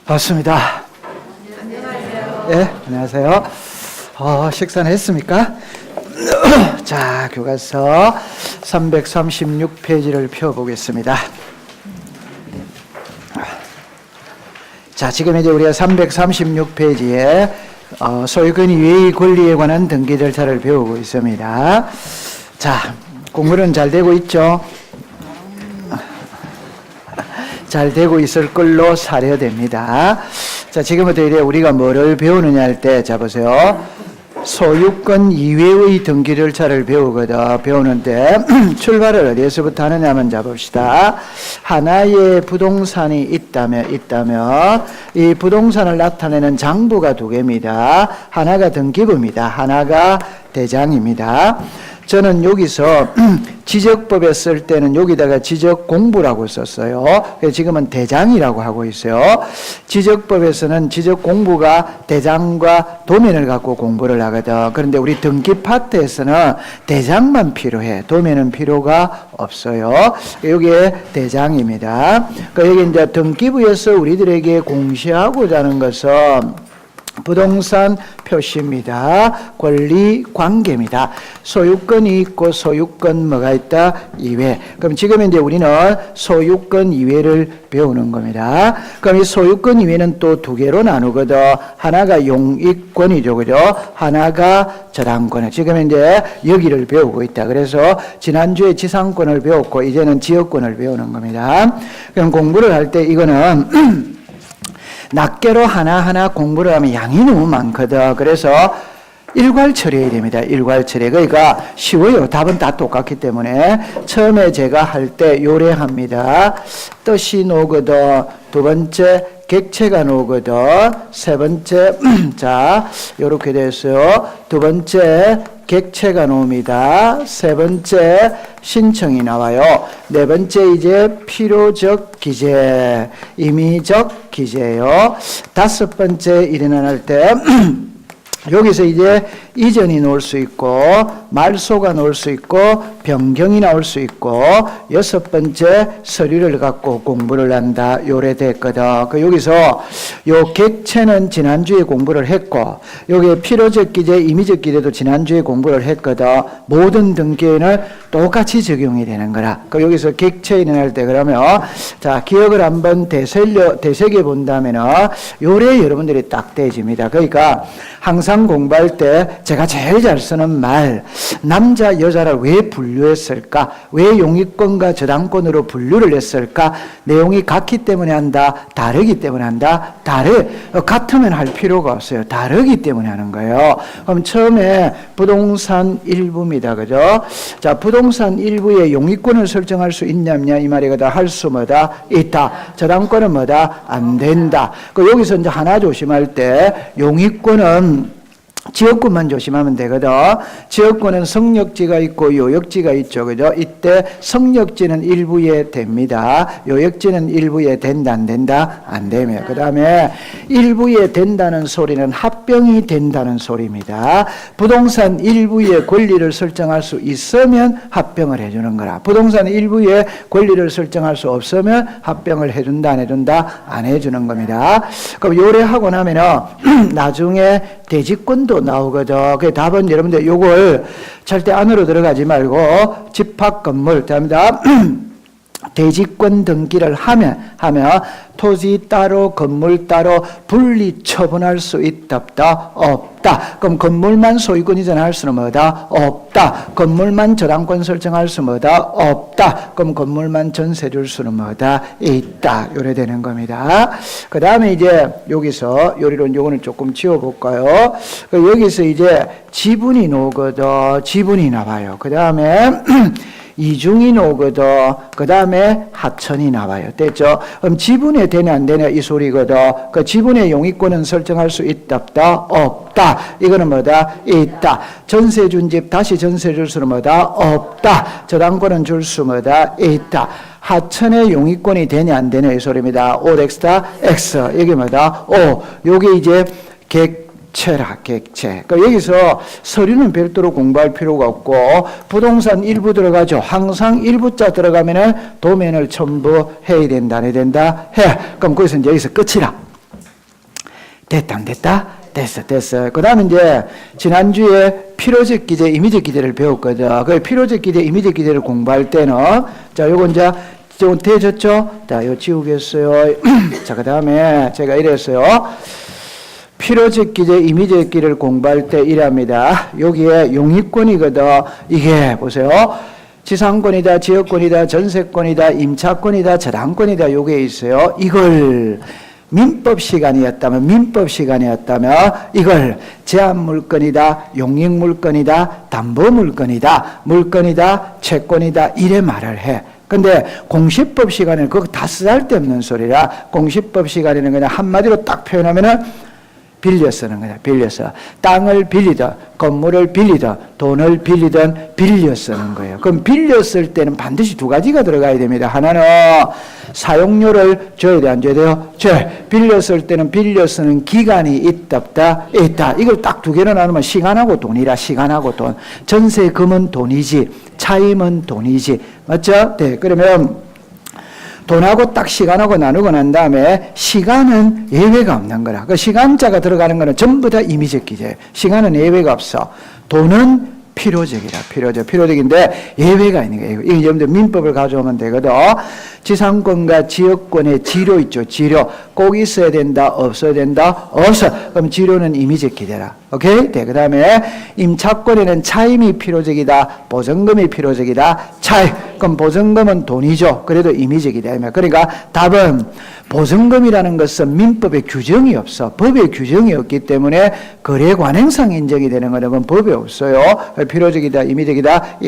반갑습니다. 안녕하세요. 예, 안녕하세요. 식사는 했습니까? 자, 교과서 336페이지를 펴보겠습니다. 자, 지금 이제 우리가 336페이지에 소유권 이외의 권리에 관한 등기 절차를 배우고 있습니다. 자, 공부는 잘 되고 있죠? 잘 되고 있을 걸로 사려됩니다. 자, 지금부터 이제 우리가 뭐를 배우느냐 할 때, 자, 보세요. 소유권 이외의 등기 절차를 배우는데, 출발을 어디에서부터 하느냐 한번 잡읍시다. 하나의 부동산이 있다면, 이 부동산을 나타내는 장부가 두 개입니다. 하나가 등기부입니다. 하나가 대장입니다. 저는 여기서 지적법에 쓸 때는 여기다가 지적공부라고 썼어요. 그래서 지금은 대장이라고 하고 있어요. 지적법에서는 지적공부가 대장과 도면을 갖고 공부를 하거든. 그런데 우리 등기 파트에서는 대장만 필요해. 도면은 필요가 없어요. 여기에 대장입니다. 여기 이제 등기부에서 우리들에게 공시하고자 하는 것은 부동산 표시입니다. 권리 관계입니다. 소유권이 있고 소유권 뭐가 있다? 이외. 그럼 지금 이제 우리는 소유권 이외를 배우는 겁니다. 그럼 이 소유권 이외는 또 두 개로 나누거든. 하나가 용익권이죠. 그죠? 하나가 저당권. 지금 이제 여기를 배우고 있다. 그래서 지난주에 지상권을 배웠고 이제는 지역권을 배우는 겁니다. 그럼 공부를 할 때 이거는 낱개로 하나하나 공부를 하면 양이 너무 많거든. 그래서 일괄 처리해야 됩니다. 일괄 처리. 그러니까 쉬워요. 답은 다 똑같기 때문에 처음에 제가 할 때 요래합니다. 뜻이 나오거든. 두 번째 객체가 나오거든. 세 번째 자 요렇게 됐어요. 두 번째 객체가 나옵니다. 세 번째 신청이 나와요. 네 번째 이제 필요적 기재, 임의적 기재요. 다섯 번째 일어날 때 여기서 이제 이전이 나올 수 있고 말소가 나올 수 있고 변경이 나올 수 있고 여섯 번째 서류를 갖고 공부를 한다. 요래 됐거든. 여기서 요 객체는 지난주에 공부를 했고 여기에 필요적 기재, 임의적 기재도 지난주에 공부를 했거든. 모든 등기에는 똑같이 적용이 되는 거라. 여기서 객체 일어날 때 그러면 자 기억을 한번 되새겨 본다면은 요래 여러분들이 딱 되집니다. 그러니까 항상 공부할 때 제가 제일 잘 쓰는 말, 남자 여자를 왜 분류했을까? 왜 용익권과 저당권으로 분류를 했을까? 내용이 같기 때문에 한다, 다르기 때문에 한다. 같으면 할 필요가 없어요. 다르기 때문에 하는 거예요. 그럼 처음에 부동산 일부입니다. 그죠? 자, 부동산 일부에 용익권을 설정할 수 있냐면 이 말이거든. 할 수 뭐다? 있다. 저당권은 뭐다? 안 된다. 여기서 이제 하나 조심할 때 용익권은 지역권만 조심하면 되거든. 지역권은 성역지가 있고 요역지가 있죠. 그죠? 이때 성역지는 일부에 됩니다. 요역지는 일부에 된다, 안 된다? 안 되며. 그 다음에 일부에 된다는 소리는 합병이 된다는 소리입니다. 부동산 일부에 권리를 설정할 수 있으면 합병을 해주는 거라. 부동산 일부에 권리를 설정할 수 없으면 합병을 해준다, 안 해준다? 안 해주는 겁니다. 그럼 요래하고 나면은 나중에 대지권도 나오거든. 그 답은 여러분들 요걸 절대 안으로 들어가지 말고 집합 건물, 답니다. 대지권 등기를 하면 토지 따로 건물 따로 분리 처분할 수 있다 없다. 그럼 건물만 소유권 이전할 수는 뭐다? 없다. 건물만 저당권 설정할 수 뭐다? 없다. 그럼 건물만 전세 줄 수는 뭐다? 있다. 요래 되는 겁니다. 그 다음에 이제 여기서 요리론 요거는 조금 지워볼까요? 여기서 이제 지분이 나오거든. 지분이 나와요. 그 다음에 이중이 나오거든. 그 다음에 하천이 나와요. 됐죠? 그럼 지분에 되냐 안 되냐 이 소리거든. 그 지분의 용익권은 설정할 수 있다 없다. 이거는 뭐다? 있다. 전세 준 집 다시 전세 줄 수는 뭐다? 없다. 저당권은 줄 수 뭐다? 있다. 하천의 용익권이 되냐 안 되냐 이 소리입니다. O 엑스타 X. 이게 뭐다? O. 요게 이제 객체라, 객체. 그러니까 여기서 서류는 별도로 공부할 필요가 없고 부동산 일부 들어가죠. 항상 일부자 들어가면은 도면을 첨부 해야 된다, 안 해야 된다? 해. 그럼 거기서 이제 여기서 끝이라. 됐다, 안 됐다? 됐어. 그 다음에 이제, 지난주에 필요적 기제, 이미적 기제를 배웠거든. 그 필요적 기제, 이미적 기제를 공부할 때는, 자, 요거 이제, 좀 되졌죠? 자, 이거 지우겠어요. 자, 그 다음에 제가 이랬어요. 필요적 기제, 이미적 기제를 공부할 때 이랍니다. 여기에 용익권이거든. 이게, 보세요. 지상권이다, 지역권이다, 전세권이다, 임차권이다, 저당권이다, 요게 있어요. 이걸 민법 시간이었다면 이걸 제한물건이다, 용익물건이다, 담보물건이다, 물건이다, 채권이다 이래 말을 해. 근데 공시법 시간에는 그거 다 쓰잘데없는 소리라. 공시법 시간에는 그냥 한마디로 딱 표현하면은 빌려 쓰는 거야. 빌려서 땅을 빌리든 건물을 빌리든 돈을 빌리든 빌려 쓰는 거예요. 그럼 빌려 쓸 때는 반드시 두 가지가 들어가야 됩니다. 하나는 사용료를 줘야 돼, 안 줘야 돼요? 줘야. 빌려 쓸 때는 빌려 쓰는 기간이 있다 없다? 있다. 이걸 딱 두 개로 나누면 시간하고 돈이라. 시간하고 돈. 전세금은 돈이지 차임은 돈이지. 맞죠? 네. 그러면 돈하고 딱 시간하고 나누고 난 다음에 시간은 예외가 없는 거라. 그 시간자가 들어가는 거는 전부 다 이미적 기제예요. 시간은 예외가 없어. 돈은 필요적이라. 필요적인데 예외가 있는 거예요. 이게 여러분들 민법을 가져오면 되거든. 지상권과 지역권의 지료 있죠. 지료. 꼭 있어야 된다. 없어야 된다. 없어. 그럼 지료는 이미적 기제라. 오케이? 네. 그 다음에 임차권에는 차임이 필요적이다. 보증금이 필요적이다. 차임. 그럼 보증금은 돈이죠. 그래도 이미적이다. 그러니까 답은 보증금이라는 것은 민법에 규정이 없어. 법에 규정이 없기 때문에 거래관행상 인정이 되는 거는 그건 법에 없어요. 필요적이다, 이미적이다.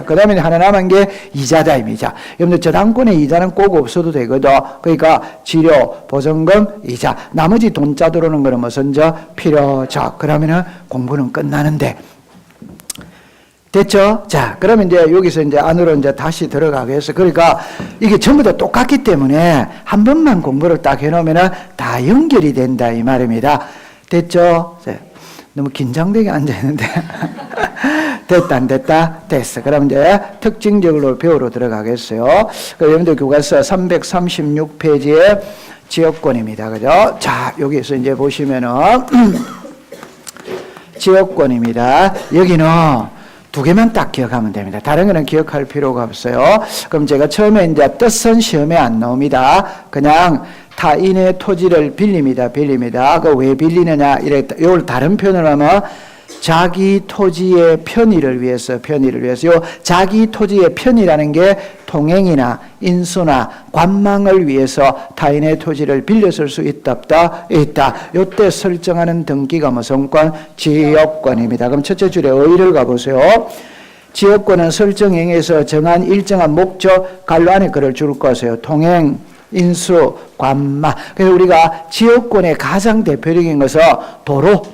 그 다음에 하나 남은 게 이자다, 이자. 여러분들 저당권에 이자는 꼭 없어도 되거든. 그러니까 지료, 보증금, 이자. 나머지 돈자 들어오는 거는 무슨 필요적. 그러면은 공부는 끝나는데. 됐죠? 자, 그러면 이제 여기서 이제 안으로 이제 다시 들어가겠어. 그러니까 이게 전부 다 똑같기 때문에 한 번만 공부를 딱 해놓으면 다 연결이 된다, 이 말입니다. 됐죠? 자, 너무 긴장되게 앉아있는데. 됐다, 안 됐다? 됐어. 그럼 이제 특징적으로 배우러 들어가겠어요. 여러분들 교과서 336페이지에 지역권입니다. 그죠? 자, 여기서 이제 보시면은, 지역권입니다. 여기는 두 개만 딱 기억하면 됩니다. 다른 거는 기억할 필요가 없어요. 그럼 제가 처음에 이제 뜻은 시험에 안 나옵니다. 그냥 타인의 토지를 빌립니다. 그 왜 빌리느냐? 이랬다. 이걸 다른 표현을 하면 자기 토지의 편의를 위해서. 요 자기 토지의 편의라는 게 통행이나 인수나 관망을 위해서 타인의 토지를 빌렸을 수 있다 없다? 있다. 요때 설정하는 등기가 무슨 권? 지역권입니다. 그럼 첫째 줄에 의의를 가보세요. 지역권은 설정행에서 정한 일정한 목적 관로 안에 글을 줄 것이에요. 통행, 인수, 관마. 그래서 우리가 지역권의 가장 대표적인 것은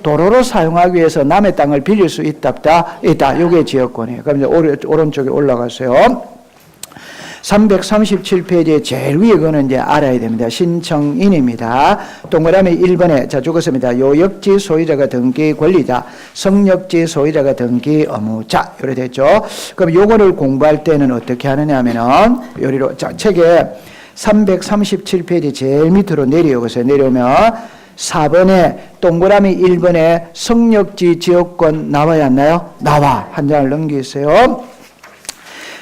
도로로 사용하기 위해서 남의 땅을 빌릴 수 있다 없다? 있다. 이게 지역권이에요. 그럼 이제 오른쪽에 올라가세요. 337페이지에 제일 위에 거는 이제 알아야 됩니다. 신청인입니다. 동그라미 1번에 자 적었습니다. 요역지 소유자가 등기 권리자, 성역지 소유자가 등기 의무자. 이래 됐죠. 그럼 요거를 공부할 때는 어떻게 하느냐 하면은 요리로 자 책에 337페이지 제일 밑으로 내려오세요. 내려오면 4번에 동그라미 1번에 성역지 지역권 나와야 안 나요? 나와. 한 장을 넘기세요.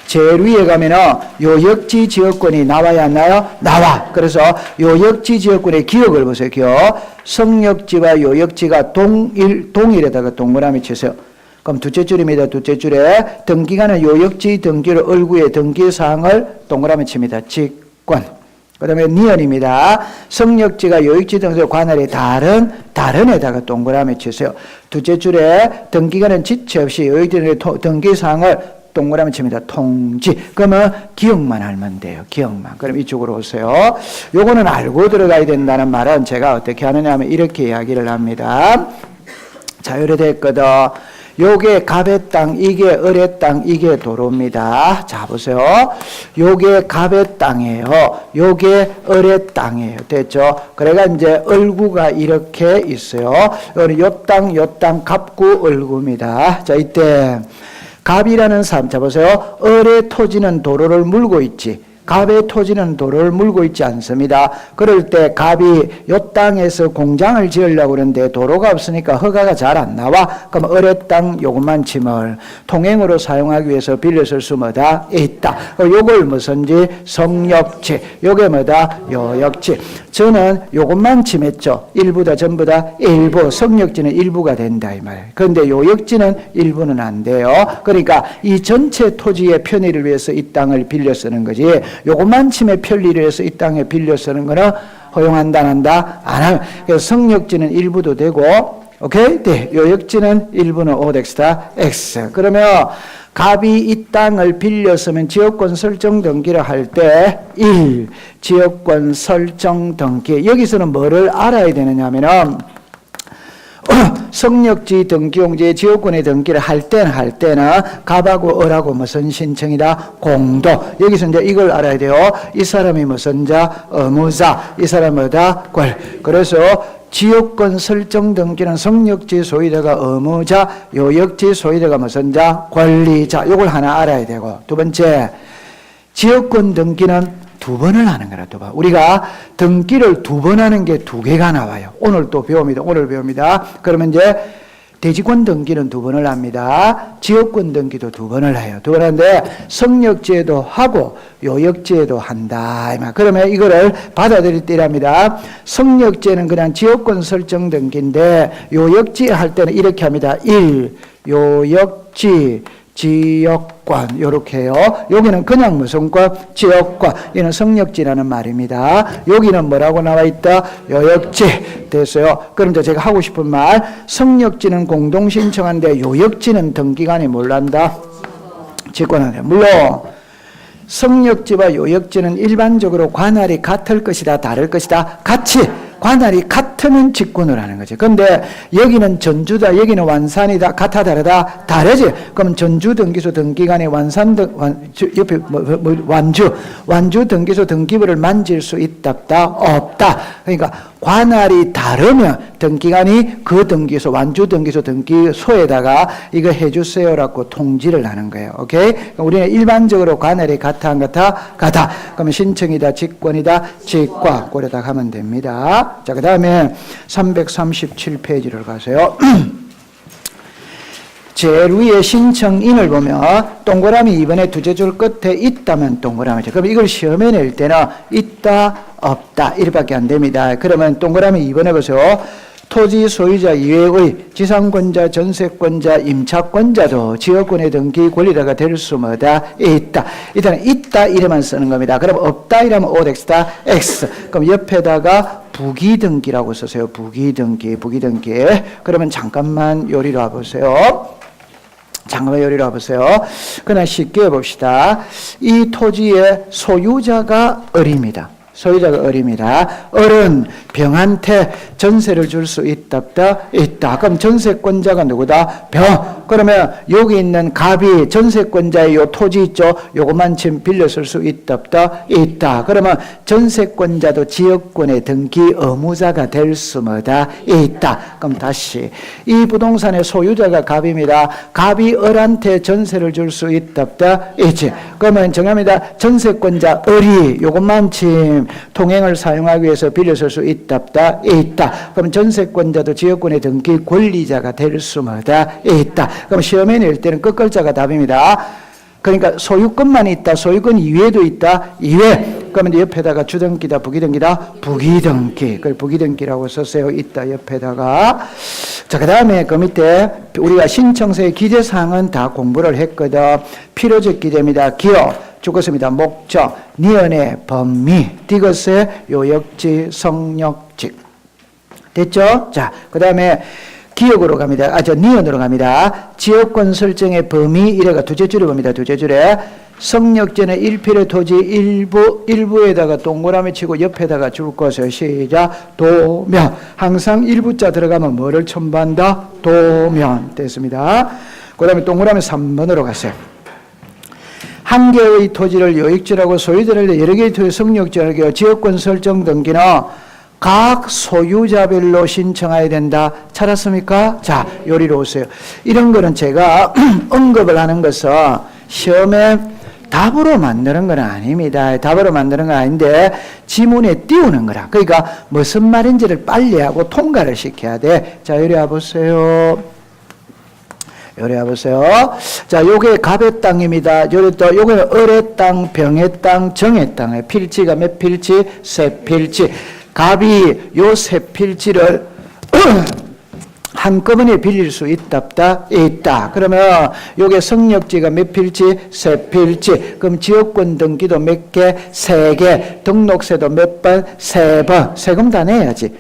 제일 위에 가면은 요역지 지역권이 나와야 안 나요? 나와. 그래서 요역지 지역권의 기억을 보세요. 기억. 성역지와 요역지가 동일에다가 동그라미 치세요. 그럼 둘째 줄입니다. 둘째 줄에 등기가는 요역지 등기를 얼구에 등기사항을 동그라미 칩니다. 직권. 그 다음에 니은입니다. 성역지가 요역지 등기의 관할이 다른 에다가 동그라미 치세요. 둘째 줄에 등기가는 지체 없이 요역지 등기사항을 동그라미 칩니다. 통지. 그러면 기억만 알면 돼요. 기억만. 그럼 이쪽으로 오세요. 요거는 알고 들어가야 된다는 말은 제가 어떻게 하느냐 하면 이렇게 이야기를 합니다. 자, 이래 됐거든. 요게 갑의 땅, 이게 을의 땅, 이게 도로입니다. 자, 보세요. 요게 갑의 땅이에요. 요게 을의 땅이에요. 됐죠? 그래가 이제 을구가 이렇게 있어요. 요 땅, 갑구, 을구입니다. 자, 이때 갑이라는 사람, 자, 보세요. 을의 토지는 도로를 물고 있지. 갑의 토지는 도를 물고 있지 않습니다. 그럴 때 갑이 이 땅에서 공장을 지으려고 그러는데 도로가 없으니까 허가가 잘 안 나와. 그럼 어뢰 땅 요것만침을 통행으로 사용하기 위해서 빌렸을 수 뭐다? 있다. 요걸 무슨지? 성역지. 요게 뭐다? 요역지. 저는 요것만 침했죠. 일부다 전부다? 일부. 성역지는 일부가 된다 이 말이에요. 그런데 요역지는 일부는 안 돼요. 그러니까 이 전체 토지의 편의를 위해서 이 땅을 빌려 쓰는 거지. 요것만 침의 편리를 위해서 이 땅에 빌려 쓰는 거는 허용한다 안 한다? 안 하면. 그래서 성역지는 일부도 되고 오케이? 네. 요역지는 일부는 오덱스다 X. 그러면 갑이 이 땅을 빌려 쓰면 지역권 설정 등기를 할 때 1. 지역권 설정 등기. 여기서는 뭐를 알아야 되느냐 하면은 성역지 등기용지의 지역권의 등기를 할 때는 갑하고 을하고 무슨 신청이다? 공도. 여기서 이제 이걸 알아야 돼요. 이 사람이 무슨 자? 의무자. 이 사람은 뭐다? 권. 그래서 지역권 설정 등기는 성역지 소유자가 의무자, 요역지 소유자가 무슨 자? 권리자. 요걸 하나 알아야 되고, 두 번째, 지역권 등기는 두 번을 하는 거라. 두 번. 우리가 등기를 두 번 하는 게 두 개가 나와요. 오늘 또 배웁니다. 오늘 배웁니다. 그러면 이제 대지권 등기는 두 번을 합니다. 지역권 등기도 두 번을 해요. 두 번 하는데 성역지에도 하고 요역지에도 한다. 그러면 이거를 받아들일 때랍니다. 성역지에는 그냥 지역권 설정 등기인데 요역지 할 때는 이렇게 합니다. 1. 요역지 지역권 요렇게 해요. 여기는 그냥 무슨 권? 지역권. 얘는 성역지라는 말입니다. 여기는 뭐라고 나와 있다? 요역지. 됐어요. 그럼 이제 제가 하고 싶은 말, 성역지는 공동 신청한데 요역지는 등기관이 뭘 한다? 직권한다. 물론 성역지와 요역지는 일반적으로 관할이 같을 것이다, 다를 것이다. 같이 관할이 같으면 직권을 하는 거지. 그런데 여기는 전주다, 여기는 완산이다, 같아 다르다, 다르지. 그럼 전주 등기소 등기관의 옆에 완주 등기소 등기부를 만질 수 있다, 없다. 그러니까 관할이 다르면 등기관이 그 등기소, 완주 등기소 등기소에다가 이거 해주세요라고 통지를 하는 거예요. 오케이? 우리는 일반적으로 관할이 같아, 안 같아? 같아. 그러면 신청이다, 직권이다, 직과. 고려다 하면 됩니다. 자, 그 다음에 337페이지를 가세요. 제일 위에 신청인을 보면 동그라미 2번에 두째 줄 끝에 있다면 동그라미죠. 그럼 이걸 시험에 낼 때는 있다, 없다 이렇게밖에 안 됩니다. 그러면 동그라미 2번에 보세요. 토지 소유자 이외의 지상권자, 전세권자, 임차권자도 지역권의 등기 권리자가 될 수 뭐다? 있다. 일단 있다 이래만 쓰는 겁니다. 그럼 없다 이러면 오덱스다 X. 그럼 옆에다가 부기등기라고 쓰세요. 부기등기. 그러면 잠깐만 요리로 와보세요. 요리로 와보세요. 그냥 쉽게 해봅시다. 이 토지의 소유자가 을입니다. 을은 병한테 전세를 줄 수 있다. 그럼 전세권자가 누구다? 병. 그러면 여기 있는 갑이 전세권자의 요 토지 있죠? 요것만 지금 빌려 쓸 수 있다. 그러면 전세권자도 지역권의 등기 의무자가 될 수 뭐다? 있다. 그럼 다시 이 부동산의 소유자가 갑입니다. 갑이 을한테 전세를 줄 수 있다. 있지. 그러면 정합니다. 전세권자 을이 요것만 지금 통행을 사용하기 위해서 빌려 쓸 수 있다. 그럼 전세권자도 지역권의 등기 권리자가 될 수마다 있다. 그럼 시험에 낼 때는 끝글자가 답입니다. 그러니까 소유권만 있다. 소유권 이외에도 있다. 이외. 그러면 옆에다가 주등기다, 부기등기다, 부기등기. 그걸 부기등기라고 썼어요. 있다 옆에다가. 자, 그 다음에 그 밑에 우리가 신청서의 기재사항은 다 공부를 했거든. 필요적 기재입니다. 기호. 죽었습니다. 목적, 니은의 범위, 디귿의 요역지, 성역지. 됐죠? 자, 그 다음에 기역으로 갑니다. 니은으로 갑니다. 지역권 설정의 범위, 이래가 두째 줄에 봅니다. 두째 줄에. 성역지는 1필의 토지 일부에다가 동그라미 치고 옆에다가 줄 것을 시작. 도면. 항상 일부자 들어가면 뭐를 첨부한다? 도면. 됐습니다. 그 다음에 동그라미 3번으로 가세요. 한 개의 토지를 요역지라고 소유자를 여러 개의 토지 성역지라고 지역권 설정 등기는 각 소유자별로 신청해야 된다. 찾았습니까? 자, 요리로 오세요. 이런 거는 제가 언급을 하는 것은 시험에 답으로 만드는 건 아닙니다. 답으로 만드는 건 아닌데 지문에 띄우는 거라. 그러니까 무슨 말인지를 빨리 하고 통과를 시켜야 돼. 자, 이리 와보세요. 요리 해보세요. 자, 요게 갑의 땅입니다. 요리 또 요거는 을의 땅, 병의 땅, 정의 땅에 필지가 몇 필지? 세 필지. 갑이 요 세 필지를 한꺼번에 빌릴 수 있다. 그러면 요게 성역지가 몇 필지? 세 필지. 그럼 지역권 등기도 몇 개? 세 개. 등록세도 몇 번? 세 번. 세금 다 내야지.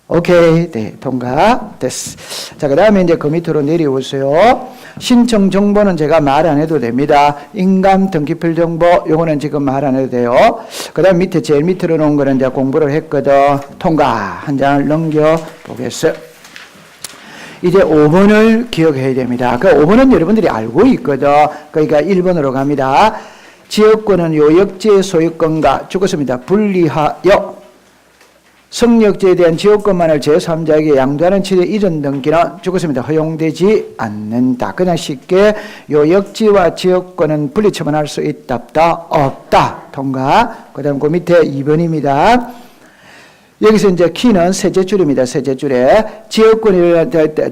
오케이. 네, 통과. 됐어. 자, 그 다음에 이제 그 밑으로 내려오세요. 신청 정보는 제가 말 안 해도 됩니다. 인감 등기필 정보, 요거는 지금 말 안 해도 돼요. 그 다음 밑에 제일 밑으로 놓은 거는 이제 공부를 했거든. 통과. 한 장을 넘겨보겠어요. 이제 5번을 기억해야 됩니다. 그 5번은 여러분들이 알고 있거든. 그러니까 1번으로 갑니다. 지역권은 요역지의 소유권과 죽었습니다. 분리하여 성역지에 대한 지역권만을 제3자에게 양도하는 취지의 이전 등기는 죽었습니다. 허용되지 않는다. 그냥 쉽게 요역지와 지역권은 분리 처분할 수 있다. 없다. 통과. 그 다음 그 밑에 2번입니다. 여기서 이제 키는 세제 줄입니다. 세제 줄에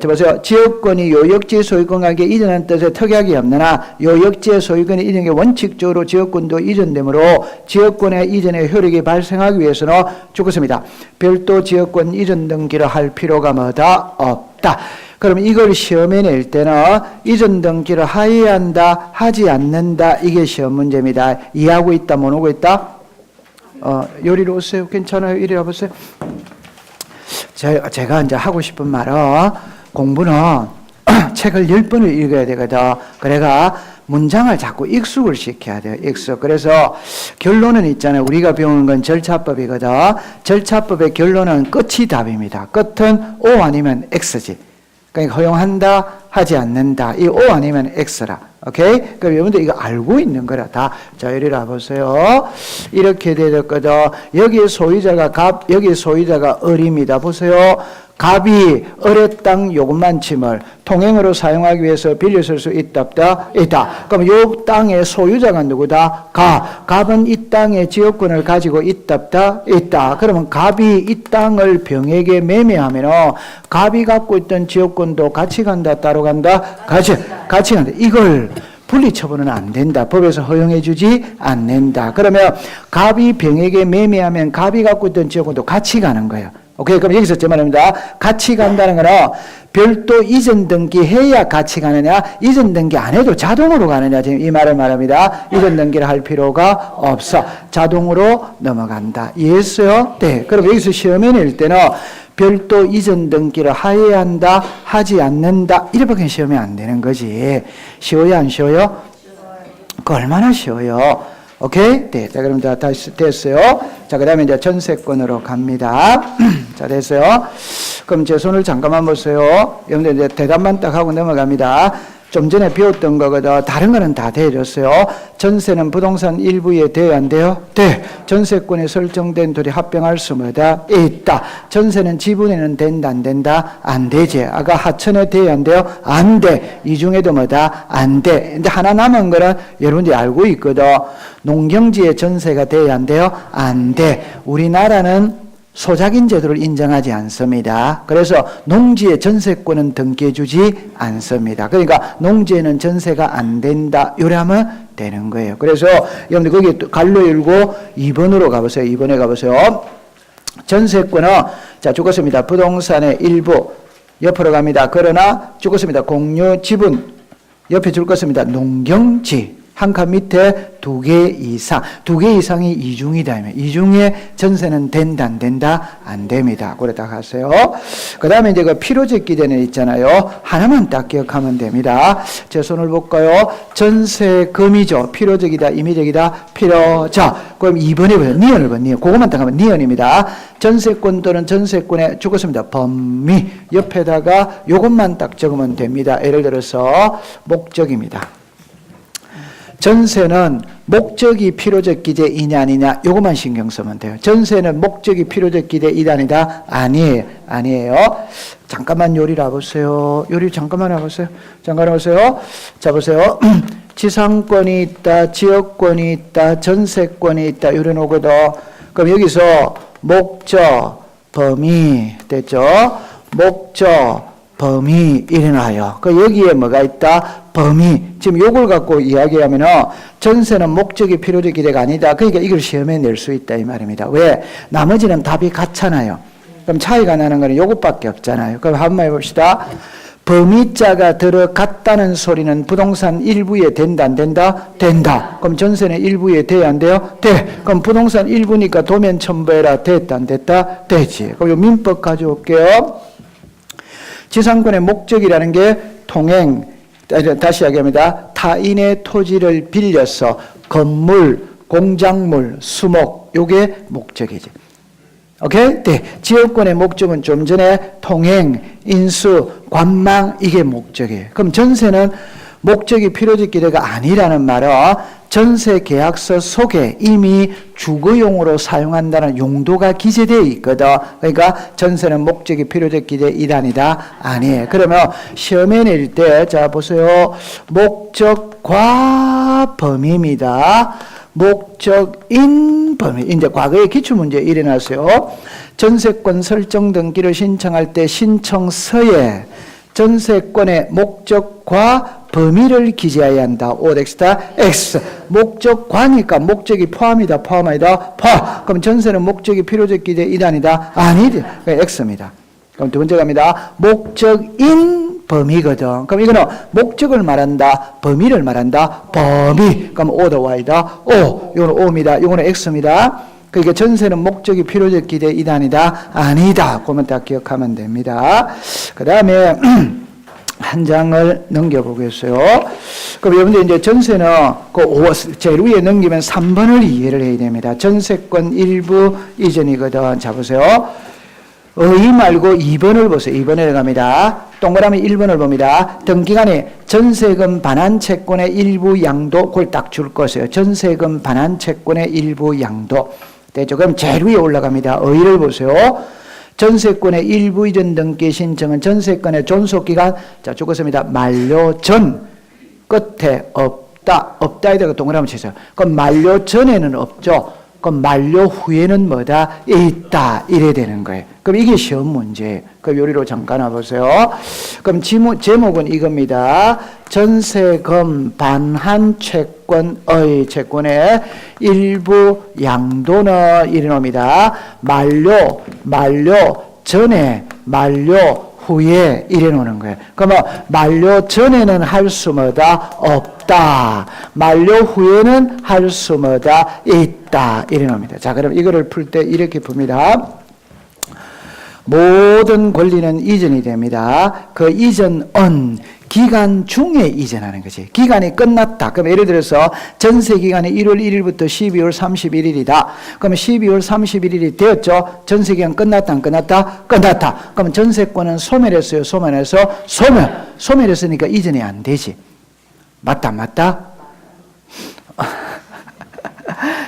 보세요. 지역권이 요역지의 소유권과 함께 이전하는 뜻의 특약이 없느나 요역지의 소유권이 이전에 원칙적으로 지역권도 이전되므로 지역권의 이전의 효력이 발생하기 위해서는 죽었습니다. 별도 지역권 이전 등기를 할 필요가 뭐다? 없다. 그럼 이걸 시험에 낼 때는 이전 등기를 하여야 한다, 하지 않는다. 이게 시험 문제입니다. 이해하고 있다, 못 오고 있다? 요리로 오세요. 괜찮아요. 이리 와보세요. 제가 이제 하고 싶은 말은 공부는 책을 10번을 읽어야 되거든. 그래가 문장을 자꾸 익숙을 시켜야 돼요. 익숙. 그래서 결론은 있잖아요. 우리가 배우는 건 절차법이거든. 절차법의 결론은 끝이 답입니다. 끝은 O 아니면 X지. 그러니까 허용한다, 하지 않는다. 이 O 아니면 X라. 오케이? 그럼 여러분들 이거 알고 있는 거라 다. 자, 이리 와보세요. 이렇게 되었거든. 여기 소유자가 갑, 여기 소유자가 을입니다. 보세요. 갑이 을의 땅 요것만 침을 통행으로 사용하기 위해서 빌렸을 수 있다. 그럼 요 땅의 소유자가 누구다? 갑은 이 땅의 지역권을 가지고 있다. 그러면 갑이 이 땅을 병에게 매매하면 갑이 갖고 있던 지역권도 같이 간다, 따로 간다? 같이 간다. 이걸 분리처분은 안 된다. 법에서 허용해 주지 않는다. 그러면 갑이 병에게 매매하면 갑이 갖고 있던 지역권도 같이 가는 거예요. 오케이. 그럼 여기서 제 말입니다. 같이 간다는 거는 별도 이전 등기 해야 같이 가느냐, 이전 등기 안 해도 자동으로 가느냐, 지금 이 말을 말합니다. 이전 등기를 할 필요가 없어. 자동으로 넘어간다. 이해했어요? 네. 그럼 여기서 시험에 낼 때는 별도 이전 등기를 하여야 한다, 하지 않는다. 이렇게 시험이 안 되는 거지. 쉬워요, 안 쉬워요? 그 얼마나 쉬워요? 오케이? 네. 자, 그럼 다 됐어요. 자, 그 다음에 이제 전세권으로 갑니다. 자, 됐어요. 그럼 제 손을 잠깐만 보세요. 여러분들 이제 대답만 딱 하고 넘어갑니다. 좀 전에 배웠던 거거든. 다른 거는 다 돼졌어요. 전세는 부동산 일부에 돼야 안 돼요? 돼. 전세권에 설정된 둘이 합병할 수 뭐다? 있다. 전세는 지분에는 된다, 안 된다? 안 되지. 아까 하천에 돼야 안 돼요? 안 돼. 이 중에도 뭐다? 안 돼. 근데 하나 남은 거는 여러분들이 알고 있거든. 농경지에 전세가 돼야 안 돼요? 안 돼. 우리나라는 소작인 제도를 인정하지 않습니다. 그래서 농지의 전세권은 등기해주지 않습니다. 그러니까 농지에는 전세가 안 된다. 요래하면 되는 거예요. 그래서 여러분들 거기 갈로 열고 2번으로 가보세요. 2번에 가보세요. 전세권은 자 죽었습니다. 부동산의 일부 옆으로 갑니다. 그러나 죽었습니다. 공유 지분 옆에 줄 것입니다. 농경지 한 칸 밑에 2개 이상, 2개 이상이 이중이다. 이중에 전세는 된다, 안 된다? 안 됩니다. 그러다 가세요. 그 다음에 이제 그 필요적 기재는 있잖아요. 하나만 딱 기억하면 됩니다. 제 손을 볼까요? 전세금이죠. 필요적이다, 임의적이다, 필요적. 그럼 2번에 보세요. 니은을 봐, 니은. 그것만 딱 하면 니은입니다. 전세권 또는 전세권에 죽었습니다. 범위. 옆에다가 요것만 딱 적으면 됩니다. 예를 들어서 목적입니다. 전세는 목적이 필요적 기재이냐 아니냐 요것만 신경 쓰면 돼요. 전세는 목적이 필요적 기재이다 아니다? 아니에요. 잠깐만 요리를 해보세요. 요리 잠깐만 해보세요. 잠깐 해보세요. 자 보세요. 지상권이 있다, 지역권이 있다, 전세권이 있다, 이래 놓거든. 그럼 여기서 목적, 범위, 됐죠? 목적, 범위, 이래놔요. 그 여기에 뭐가 있다? 범위. 지금 요걸 갖고 이야기하면은 전세는 목적이 필요적 기대가 아니다. 그러니까 이걸 시험에 낼 수 있다 이 말입니다. 왜? 나머지는 답이 같잖아요. 그럼 차이가 나는 거는 요것밖에 없잖아요. 그럼 한번 해봅시다. 범위자가 들어갔다는 소리는 부동산 일부에 된다 안 된다? 된다. 그럼 전세는 일부에 돼야 안 돼요? 돼. 그럼 부동산 일부니까 도면 첨부해라. 됐다 안 됐다? 되지. 그럼 요 민법 가져올게요. 지상권의 목적이라는 게 통행, 다시 이야기합니다. 타인의 토지를 빌려서 건물, 공작물, 수목, 요게 목적이지. 오케이? 네. 지역권의 목적은 좀 전에 통행, 인수, 관망, 이게 목적이에요. 그럼 전세는 목적이 필요적 기대가 아니라는 말은 전세 계약서 속에 이미 주거용으로 사용한다는 용도가 기재되어 있거든. 그러니까 전세는 목적이 필요적 기대 이단이다? 아니에요. 그러면 시험에 낼 때, 자, 보세요. 목적과 범위입니다. 목적인 범위. 이제 과거에 기출문제 일어났어요. 전세권 설정 등기를 신청할 때 신청서에 전세권의 목적과 범위를 기재해야 한다. 오엑스다 X. 목적과니까 목적이 포함이다. 포함 아니다. 포함. 그럼 전세는 목적이 필요적 기대 이단이다. 아니지. X입니다. 그럼 두 번째 갑니다. 목적인 범위거든. 그럼 이거는 목적을 말한다. 범위를 말한다. 범위. 그럼 O다 Y다. O. 이거는 O입니다. 이거는 X입니다. 그러니까 전세는 목적이 필요적 기대 이단이다. 아니다. 그러면 딱 기억하면 됩니다. 그 다음에 한 장을 넘겨보겠어요. 그럼 여러분들 이제 전세는 제일 위에 넘기면 3번을 이해를 해야 됩니다. 전세권 일부 이전이거든. 자, 보세요. 의 말고 2번을 보세요. 2번에 갑니다. 동그라미 1번을 봅니다. 등기간에 전세금 반환 채권의 일부 양도, 그걸 딱 줄 것이에요. 전세금 반환 채권의 일부 양도. 됐죠? 그럼 제일 위에 올라갑니다. 의를 보세요. 전세권의 일부 이전 등기 신청은 전세권의 존속기간, 자, 죽었습니다. 만료 전, 끝에 없다. 없다에다가 동그라미 치세요. 그럼 만료 전에는 없죠. 그럼 만료 후에는 뭐다? 있다. 이래 되는 거예요. 그럼 이게 시험 문제예요. 그럼 요리로 잠깐 와보세요. 그럼 제목은 이겁니다. 전세금 반환 채권의 채권의 일부 양도는 이래놓습니다. 만료 전에, 만료 후에 이래 놓는 거예요. 그러면 만료 전에는 할 수 뭐다? 없다. 만료 후에는 할 수 뭐다? 있다. 이래 놓습니다. 자, 그럼 이거를 풀 때 이렇게 풉니다. 모든 권리는 이전이 됩니다. 그 이전은 기간 중에 이전하는 거지. 기간이 끝났다. 그럼 예를 들어서 전세 기간이 1월 1일부터 12월 31일이다. 그러면 12월 31일이 되었죠. 전세 기간 끝났다, 안 끝났다? 끝났다. 그럼 전세권은 소멸했어요. 소멸해서 소멸했으니까 이전이 안 되지. 맞다, 맞다?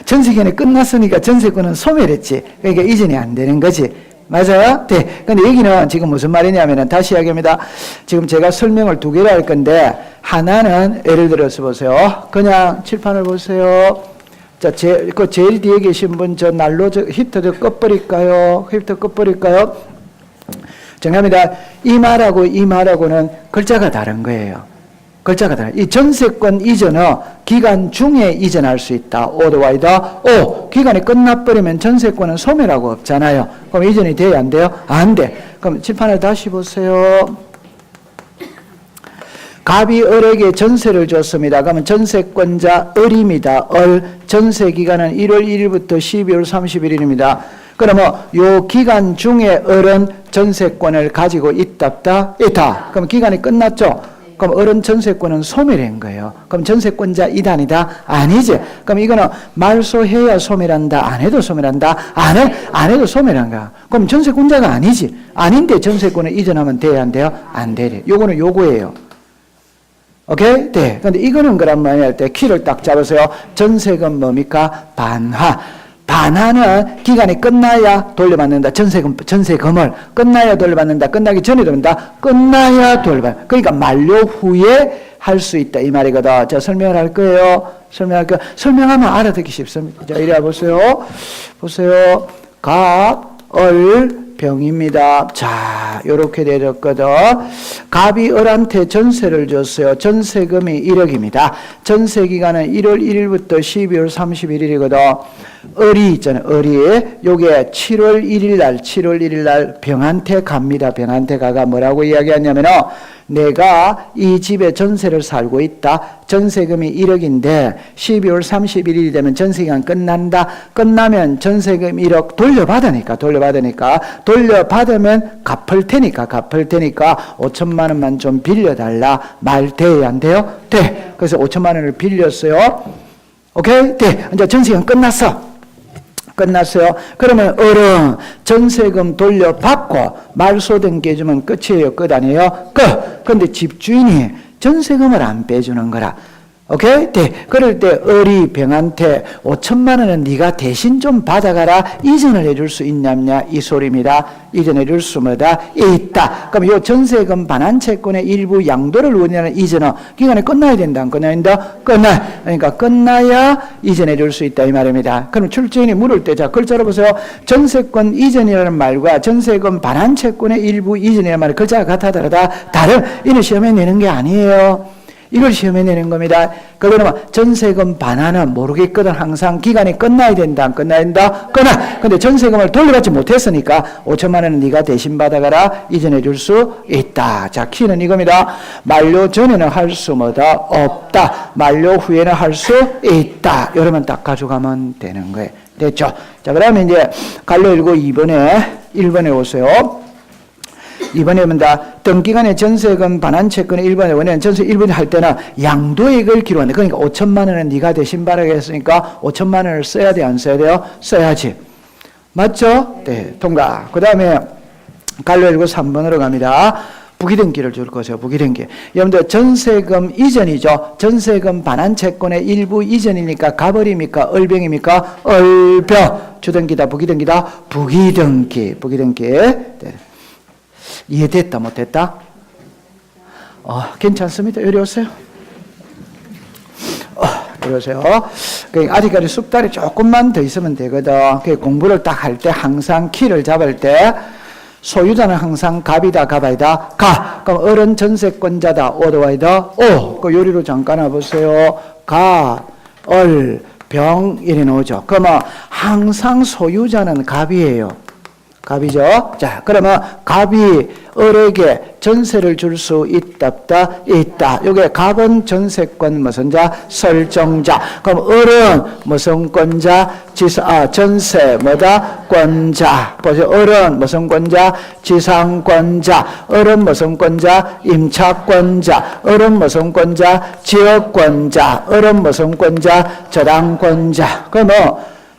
전세 기간이 끝났으니까 전세권은 소멸했지. 그러니까 이전이 안 되는 거지. 맞아요? 네. 근데 여기는 지금 무슨 말이냐면은 다시 이야기합니다. 지금 제가 설명을 두 개를 할 건데, 하나는 예를 들어서 보세요. 그냥 칠판을 보세요. 자, 제일 뒤에 계신 분, 저 난로, 히터 꺼버릴까요? 히터 꺼버릴까요? 정합니다. 이 말하고는 글자가 다른 거예요. 글자가 다르다. 이 전세권 이전은 기간 중에 이전할 수 있다. O도 Y다. O. 기간이 끝나버리면 전세권은 소멸하고 없잖아요. 그럼 이전이 돼야 안 돼요? 안 돼. 그럼 칠판을 다시 보세요. 갑이 을에게 전세를 줬습니다. 그러면 전세권자 을입니다. 을. 전세 기간은 1월 1일부터 12월 31일입니다. 그러면 요 기간 중에 을은 전세권을 가지고 있다. 그럼 기간이 끝났죠? 그럼 을은 전세권은 소멸한 거예요. 그럼 전세권자 이단이다? 아니지. 그럼 이거는 말소해야 소멸한다? 안 해도 소멸한다? 안 해도 소멸한가? 그럼 전세권자가 아니지. 아닌데 전세권을 이전하면 돼야 안 돼요? 안 되래. 요거는 요거예요. 오케이? 네. 근데 이거는 그런 말이 할 때 키를 딱 잡으세요. 전세금 뭡니까? 반환. 반환은 기간이 끝나야 돌려받는다. 전세금을 끝나야 돌려받는다. 끝나기 전에 돌린다. 끝나야 돌려받는다. 그러니까 만료 후에 할 수 있다 이 말이거든. 자, 설명을 할 거예요. 설명하면 알아듣기 쉽습니다. 자, 이리 보세요. 보세요. 갑, 을, 병입니다. 자, 요렇게 되었거든. 갑이 을한테 전세를 줬어요. 전세금이 1억입니다. 전세 기간은 1월 1일부터 12월 31일이거든. 을이 있잖아요. 을이. 요게 7월 1일 날 병한테 갑니다. 병한테 가가 뭐라고 이야기하냐면은 내가 이 집에 전세를 살고 있다. 전세금이 1억인데 12월 31일이 되면 전세기간 끝난다. 끝나면 전세금 1억 돌려받으면 갚을 테니까 5천만 원만 좀 빌려달라. 말 돼야 안 돼요? 돼. 그래서 5천만 원을 빌렸어요. 오케이? 돼. 이제 전세기간 끝났어요. 그러면 을은 전세금 돌려받고 말소된 게 주면 끝이에요? 끝 아니에요? 끝! 근데 집주인이 전세금을 안 빼주는 거라. 오케이? 네. 그럴 때 을이 병한테 5천만 원은 네가 대신 좀 받아가라. 이전을 해줄 수 있냐냐 이 소리입니다. 이전해줄 수 뭐다? 있다. 그럼 이 전세금 반환 채권의 일부 양도를 원하는 이전은 기간에 끝나야 된다. 안 끝나야 된다? 그러니까 끝나야 이전해줄 수 있다 이 말입니다. 그럼 출제인이 물을 때 자 글자로 보세요. 전세권 이전이라는 말과 전세금 반환 채권의 일부 이전이라는 말이 글자가 같아다르다. 다른 이는 시험에 내는 게 아니에요. 이걸 시험에 내는 겁니다. 그러면 전세금 반환은 모르겠거든. 항상 기간이 끝나야 된다. 안 끝나야 된다? 끝나. 근데 전세금을 돌려받지 못했으니까 5천만 원은 네가 대신 받아가라. 이전해 줄 수 있다. 자, 키는 이겁니다. 만료 전에는 할 수 뭐다? 없다. 만료 후에는 할 수 있다. 이러면 딱 가져가면 되는 거예요. 됐죠? 자, 그러면 이제 갈로 읽고 1번에 오세요. 2번에 봅니다. 등기간의 전세금 반환 채권의 1번에 원하는 전세 1번에 할 때는 양도액을 기록한다. 그러니까 5천만 원은 네가 대신 받아야겠으니까 5천만 원을 써야 돼, 안 써야 돼요? 써야지. 맞죠? 네, 통과. 그 다음에 갈로 읽고 3번으로 갑니다. 부기등기를 줄 것이요. 부기등기. 여러분들 전세금 이전이죠. 전세금 반환 채권의 일부 이전이니까 가버립니까? 을병입니까? 을병. 주등기다, 부기등기다, 부기등기. 네. 이해됐다 못했다? 괜찮습니다. 이리 오세요. 이리 오세요. 아직까지 숙달이 조금만 더 있으면 되거든. 공부를 딱 할 때 항상 키를 잡을 때 소유자는 항상 갑이다 갑아이다 가. 그럼 을은 전세권자다 오도와이다 오. 그 요리로 잠깐 와보세요. 가, 을, 병 이래 놓죠. 그러면 항상 소유자는 갑이에요. 갑이죠. 자, 그러면 갑이 을에게 전세를 줄 수 있다, 없다? 있다. 요게 갑은 전세권 무슨 자? 설정자. 그럼 을은 무슨 권자? 전세 뭐다? 권자. 보세요. 을은 무슨 권자? 지상권자. 을은 무슨 권자? 임차권자. 을은 무슨 권자? 지역권자. 을은 무슨 권자? 저당권자. 그러면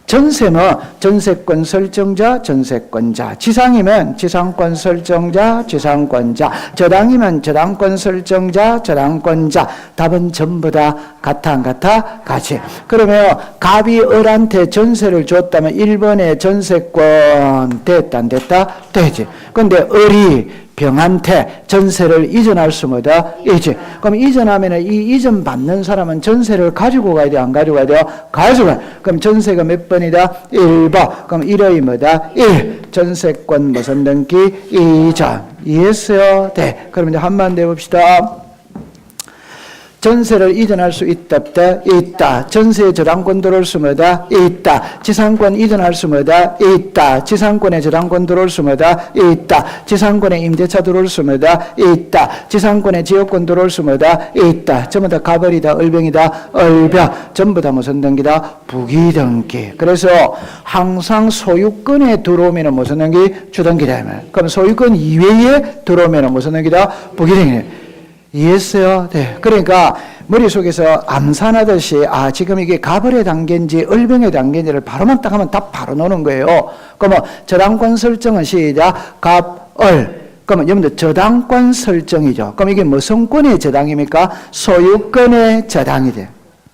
전세는 전세권 설정자, 전세권자. 지상이면 지상권 설정자, 지상권자. 저당이면 저당권 설정자, 저당권자. 답은 전부 다 같아, 안 같아? 같이. 그러면 갑이 을한테 전세를 줬다면 1번에 전세권 됐다, 안 됐다? 되지. 근데 을이 병한테 전세를 이전할 수 뭐다? 있지. 그럼 이전하면 이 이전 받는 사람은 전세를 가지고 가야 돼? 안 가지고 가야 돼요? 가지고. 그럼 전세가 몇 번이다? 1번. 그럼 1의 뭐다? 1. 전세권 무슨 등기? 이전. 이해했어요? 네. 그럼 이제 한번 더 해봅시다. 전세를 이전할 수 있다, 없다? 있다. 전세의 저당권 들어올 수 뭐다? 있다. 지상권 이전할 수 뭐다? 있다. 지상권의 저당권 들어올 수 뭐다? 있다. 지상권의 임대차 들어올 수 뭐다? 있다. 지상권의 지역권 들어올 수 뭐다? 있다. 전부 다 가벌이다, 을병이다, 을병. 전부 다 무슨 등기다? 부기등기. 그래서 항상 소유권에 들어오면 무슨 등기? 주등기다. 그럼 소유권 이외에 들어오면 무슨 등기다? 부기등기. 이해했어요? 네. 그러니까 머릿속에서 암산하듯이 지금 이게 갑을의 단계인지 을병의 단계인지를 바로만 딱 하면 답 바로 나오는 거예요. 그러면 저당권 설정은 시작. 갑, 을. 그러면 여러분들 저당권 설정이죠. 그럼 이게 무슨 권의 저당입니까? 소유권의 저당이 돼요.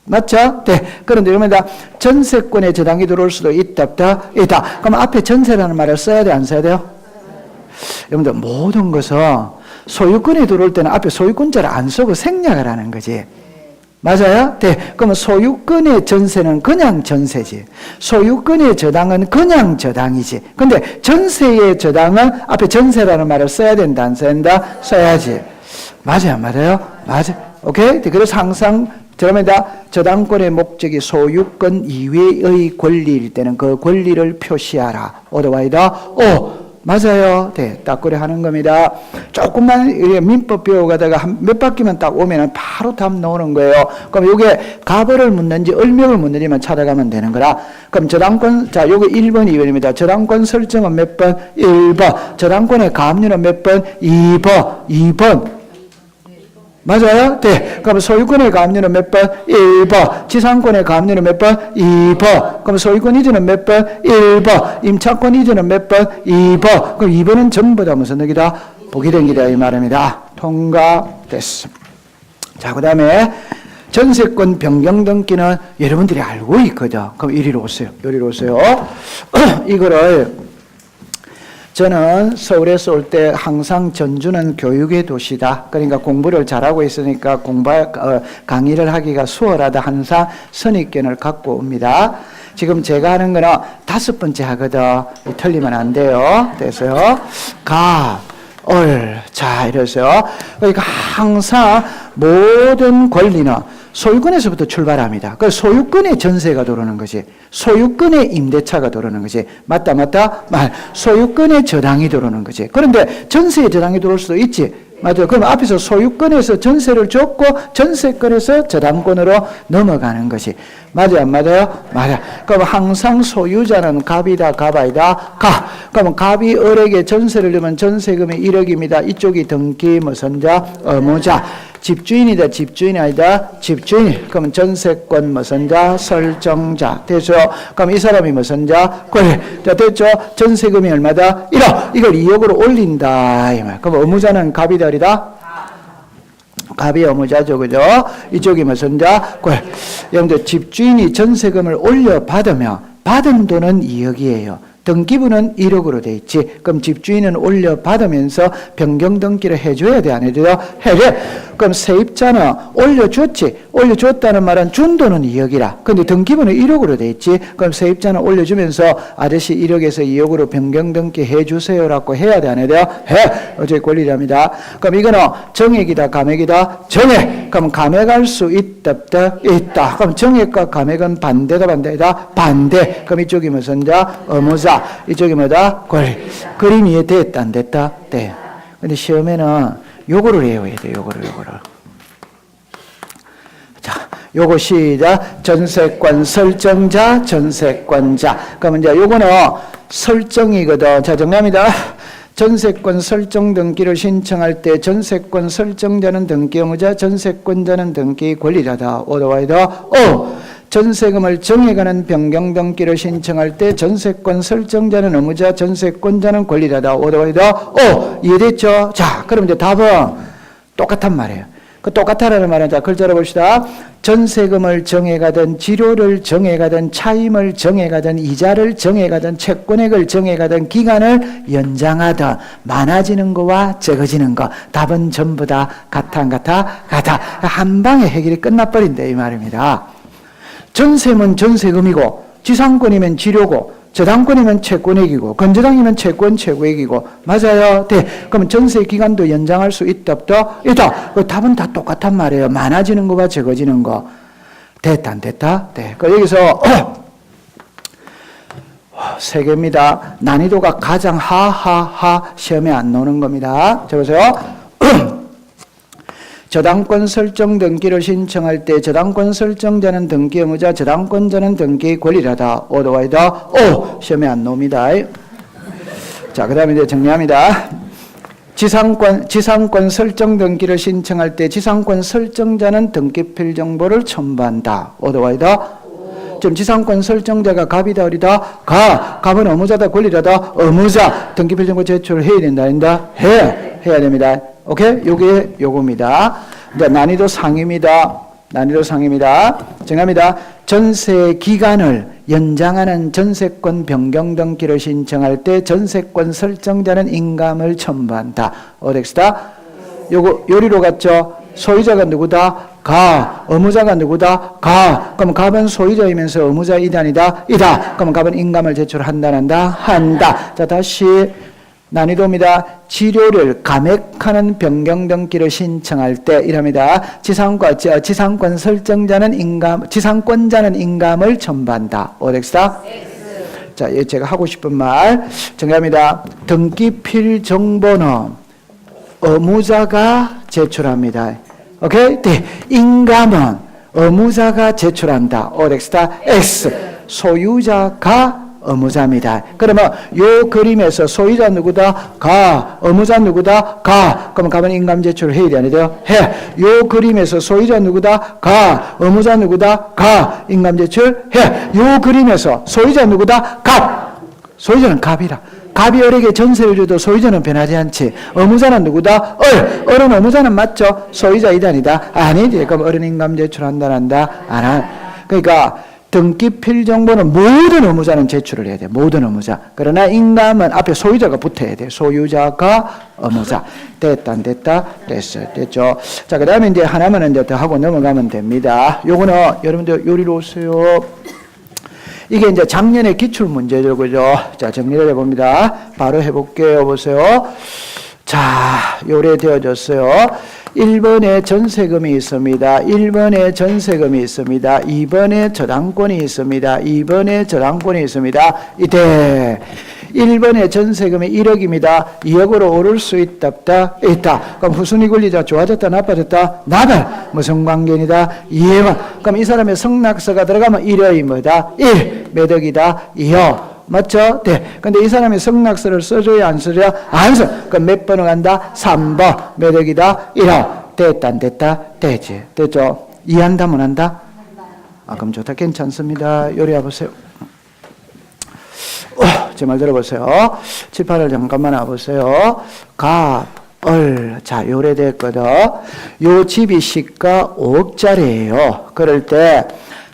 맞죠? 네. 그런데 여러분들 전세권의 저당이 들어올 수도 있다, 없다? 있다. 그럼 앞에 전세라는 말을 써야 돼, 안 써야 돼요? 여러분들 모든 것은 소유권이 들어올 때는 앞에 소유권자를 안 쓰고 생략을 하는 거지. 맞아요? 네. 그러면 소유권의 전세는 그냥 전세지. 소유권의 저당은 그냥 저당이지. 근데 전세의 저당은 앞에 전세라는 말을 써야 된다, 안 써야 된다? 써야지. 맞아요, 맞아요? 맞아요. 오케이? 그래서 항상 그러면다 저당권의 목적이 소유권 이외의 권리일 때는 그 권리를 표시하라. 오더와이다. 오. 맞아요. 네, 딱 그래 하는 겁니다. 조금만 민법 배워가다가 몇 바퀴만 딱 오면은 바로 답 나오는 거예요. 그럼 요게 가벌을 묻는지 을명을 묻는지만 찾아가면 되는 거라. 그럼 저당권, 자, 요게 1번, 2번입니다. 저당권 설정은 몇 번? 1번. 저당권의 가압류는 몇 번? 2번. 2번. 맞아요? 네. 그럼 소유권의 가압류는 몇 번? 1번. 지상권의 가압류는 몇 번? 2번. 그럼 소유권 이전은 몇 번? 1번. 임차권 이전은 몇 번? 2번. 그럼 2번은 전부 다 무슨 덕이다? 복이 된 기다 이 말입니다. 통과됐습니다. 자, 그 다음에 전세권 변경 등기는 여러분들이 알고 있거든. 그럼 이리로 오세요. 이리로 오세요. 이거를 저는 서울에서 올 때 항상 전주는 교육의 도시다. 그러니까 공부를 잘하고 있으니까 강의를 하기가 수월하다. 항상 선입견을 갖고 옵니다. 지금 제가 하는 거는 5번째 하거든. 틀리면 안 돼요. 그래서요. 자, 이래서요. 그러니까 항상 모든 권리는 소유권에서부터 출발합니다. 그 소유권의 전세가 들어오는 거지. 소유권의 임대차가 들어오는 거지. 맞다. 소유권의 저당이 들어오는 거지. 그런데 전세의 저당이 들어올 수도 있지. 맞아요. 그럼 앞에서 소유권에서 전세를 줬고 전세권에서 저당권으로 넘어가는 것이. 맞아요, 안 맞아요? 맞아. 그럼 항상 소유자는 갑이다, 갑아이다, 가. 그러면 갑이 을에게 전세를 주면 전세금이 1억입니다. 이쪽이 등기 무선자, 의무자. 집주인이다, 집주인이 아니다, 집주인. 그러면 전세권 무선자, 설정자. 됐죠? 그럼 이 사람이 무선자, 권리. 자, 됐죠? 전세금이 얼마다? 1억. 이걸 2억으로 올린다. 이 말. 그럼 의무자는 갑이다, 을이다? 갑이 의무자죠, 그죠? 이쪽이 무선자, 권리. 여러분들 집주인이 전세금을 올려받으면 받은 돈은 2억이에요. 등기부는 1억으로 돼 있지. 그럼 집주인은 올려받으면서 변경 등기를 해줘야 돼, 안 해줘요? 해줘. 그럼 세입자는 올려줬지. 올려줬다는 말은 준 돈은 2억이라. 근데 등기부는 1억으로 돼 있지. 그럼 세입자는 올려주면서 아저씨 1억에서 2억으로 변경 등기 해주세요라고 해야 돼, 안 해야 돼요? 해. 어제 권리랍니다. 그럼 이거는 정액이다, 감액이다? 정액. 그럼 감액할 수 있다, 없다? 있다. 그럼 정액과 감액은 반대다, 반대다? 반대. 그럼 이쪽이 무슨 자? 의무자. 이쪽이 뭐다? 권리. 그림 이해됐다, 안 됐다? 네. 근데 시험에는 요거를 외워야 돼, 요거를. 자, 요거 시작. 전세권 설정자, 전세권자. 그러면 이제 요거는 설정이거든. 자, 정리합니다. 전세권 설정 등기를 신청할 때 전세권 설정자는 등기 의무자, 전세권자는 등기 권리자다. 오더와이더 오. 전세금을 정해가는 변경 등기를 신청할 때 전세권 설정자는 의무자, 전세권자는 권리자다. 오더와이더 오. 이해됐죠? 자, 그럼 이제 답은 똑같단 말이에요. 그 똑같다라는 말은 자, 글자로 봅시다. 전세금을 정해가든 지료를 정해가든 차임을 정해가든 이자를 정해가든 채권액을 정해가든 기간을 연장하든 많아지는 거와 적어지는 거 답은 전부 다 같아, 안 같아? 같아. 한 방에 해결이 끝나버린다 이 말입니다. 전세면 전세금이고 지상권이면 지료고 저당권이면 채권액이고 건저당이면 채권 최고액이고 맞아요. 네. 그러면 전세 기간도 연장할 수 있다 없다? 있다. 그 답은 다 똑같단 말이에요. 많아지는 거와 적어지는 거. 됐다 안 됐다? 네. 그 여기서 세 개입니다. 난이도가 가장 하하하 시험에 안 나오는 겁니다. 자 보세요. 저당권 설정 등기를 신청할 때 저당권 설정자는 등기 의무자, 저당권자는 등기 권리자다. 오더와이더 오. 시험에 안 나옵니다. 자, 그 다음에 이제 정리합니다. 지상권 설정 등기를 신청할 때 지상권 설정자는 등기필 정보를 첨부한다. 오더와이더 지금 지상권 설정자가 갑이다, 을이다? 갑은 의무자다, 권리자다? 의무자. 등기필 정보 제출을 해야 된다, 아닌다? 해야 됩니다. 오케이? 요게 요겁니다. 이제 난이도 상입니다. 정합니다. 전세 기간을 연장하는 전세권 변경 등기를 신청할 때 전세권 설정자는 인감을 첨부한다. 어덱스다? 요거 요리로 갔죠? 소유자가 누구다? 가. 의무자가 누구다? 가. 그럼 갑은 소유자이면서 의무자 이단이다? 이다. 그럼 갑은 인감을 제출한다, 한다? 한다. 자, 다시 난이도입니다. 치료를 감액하는 변경등기를 신청할 때 이랍니다. 지상권 설정자는 지상권자는 인감을 첨부한다. 오렉스다? 자, 제가 하고 싶은 말 정리합니다. 등기필 정보는 의무자가 제출합니다. 오케이? 네. 인감은 의무자가 제출한다. 오렉스다? X. 소유자가 의무자입니다. 그러면 요 그림에서 소유자 누구다? 가. 의무자 누구다? 가. 그럼 가면 인감 제출을 해야 안 돼요? 해. 요 그림에서 소유자 누구다? 가. 의무자 누구다? 가. 인감 제출 해. 요 그림에서 소유자 누구다? 갑. 소유자는 갑이라. 갑이 을에게 전세를 줘도 소유자는 변하지 않지. 의무자는 누구다? 을은 의무자는 맞죠? 소유자 이단이다? 아니지. 그럼 을은 인감 제출한다, 한다? 안 한. 그러니까 등기필 정보는 모든 의무자는 제출을 해야 돼. 모든 의무자. 그러나 인감은 앞에 소유자가 붙어야 돼. 소유자가 의무자. 됐다, 안 됐다? 됐어요. 됐죠? 자, 그 다음에 이제 하나만 이제 더 하고 넘어가면 됩니다. 요거는 여러분들 요리로 오세요. 이게 이제 작년의 기출 문제죠. 그죠? 자, 정리를 해봅니다. 바로 해볼게요. 보세요. 자, 요래 되어졌어요. 1번에 전세금이 있습니다. 1번에 전세금이 있습니다. 2번에 저당권이 있습니다. 2번에 저당권이 있습니다. 이때 1번에 전세금이 1억입니다. 2억으로 오를 수 있다, 없다? 있다. 그럼 후순위 권리자 좋아졌다, 나빠졌다? 나빠. 무슨 관계이다? 2억. 그럼 이 사람의 성낙서가 들어가면 1억이 뭐다? 1. 몇 억이다? 2억. 맞죠? 네. 근데 이 사람이 성낙서를 써줘야 안 써줘야? 안 써. 그럼 몇 번을 간다? 3번. 몇 억이다? 1억. 됐다, 안 됐다? 되지. 됐죠? 이해한다, 못 한다? 아, 그럼 좋다. 괜찮습니다. 요리 와보세요. 제 말 들어보세요. 7, 8을 잠깐만 와보세요. 갑, 을. 자, 요래 됐거든. 요 집이 시가 5억짜리예요. 그럴 때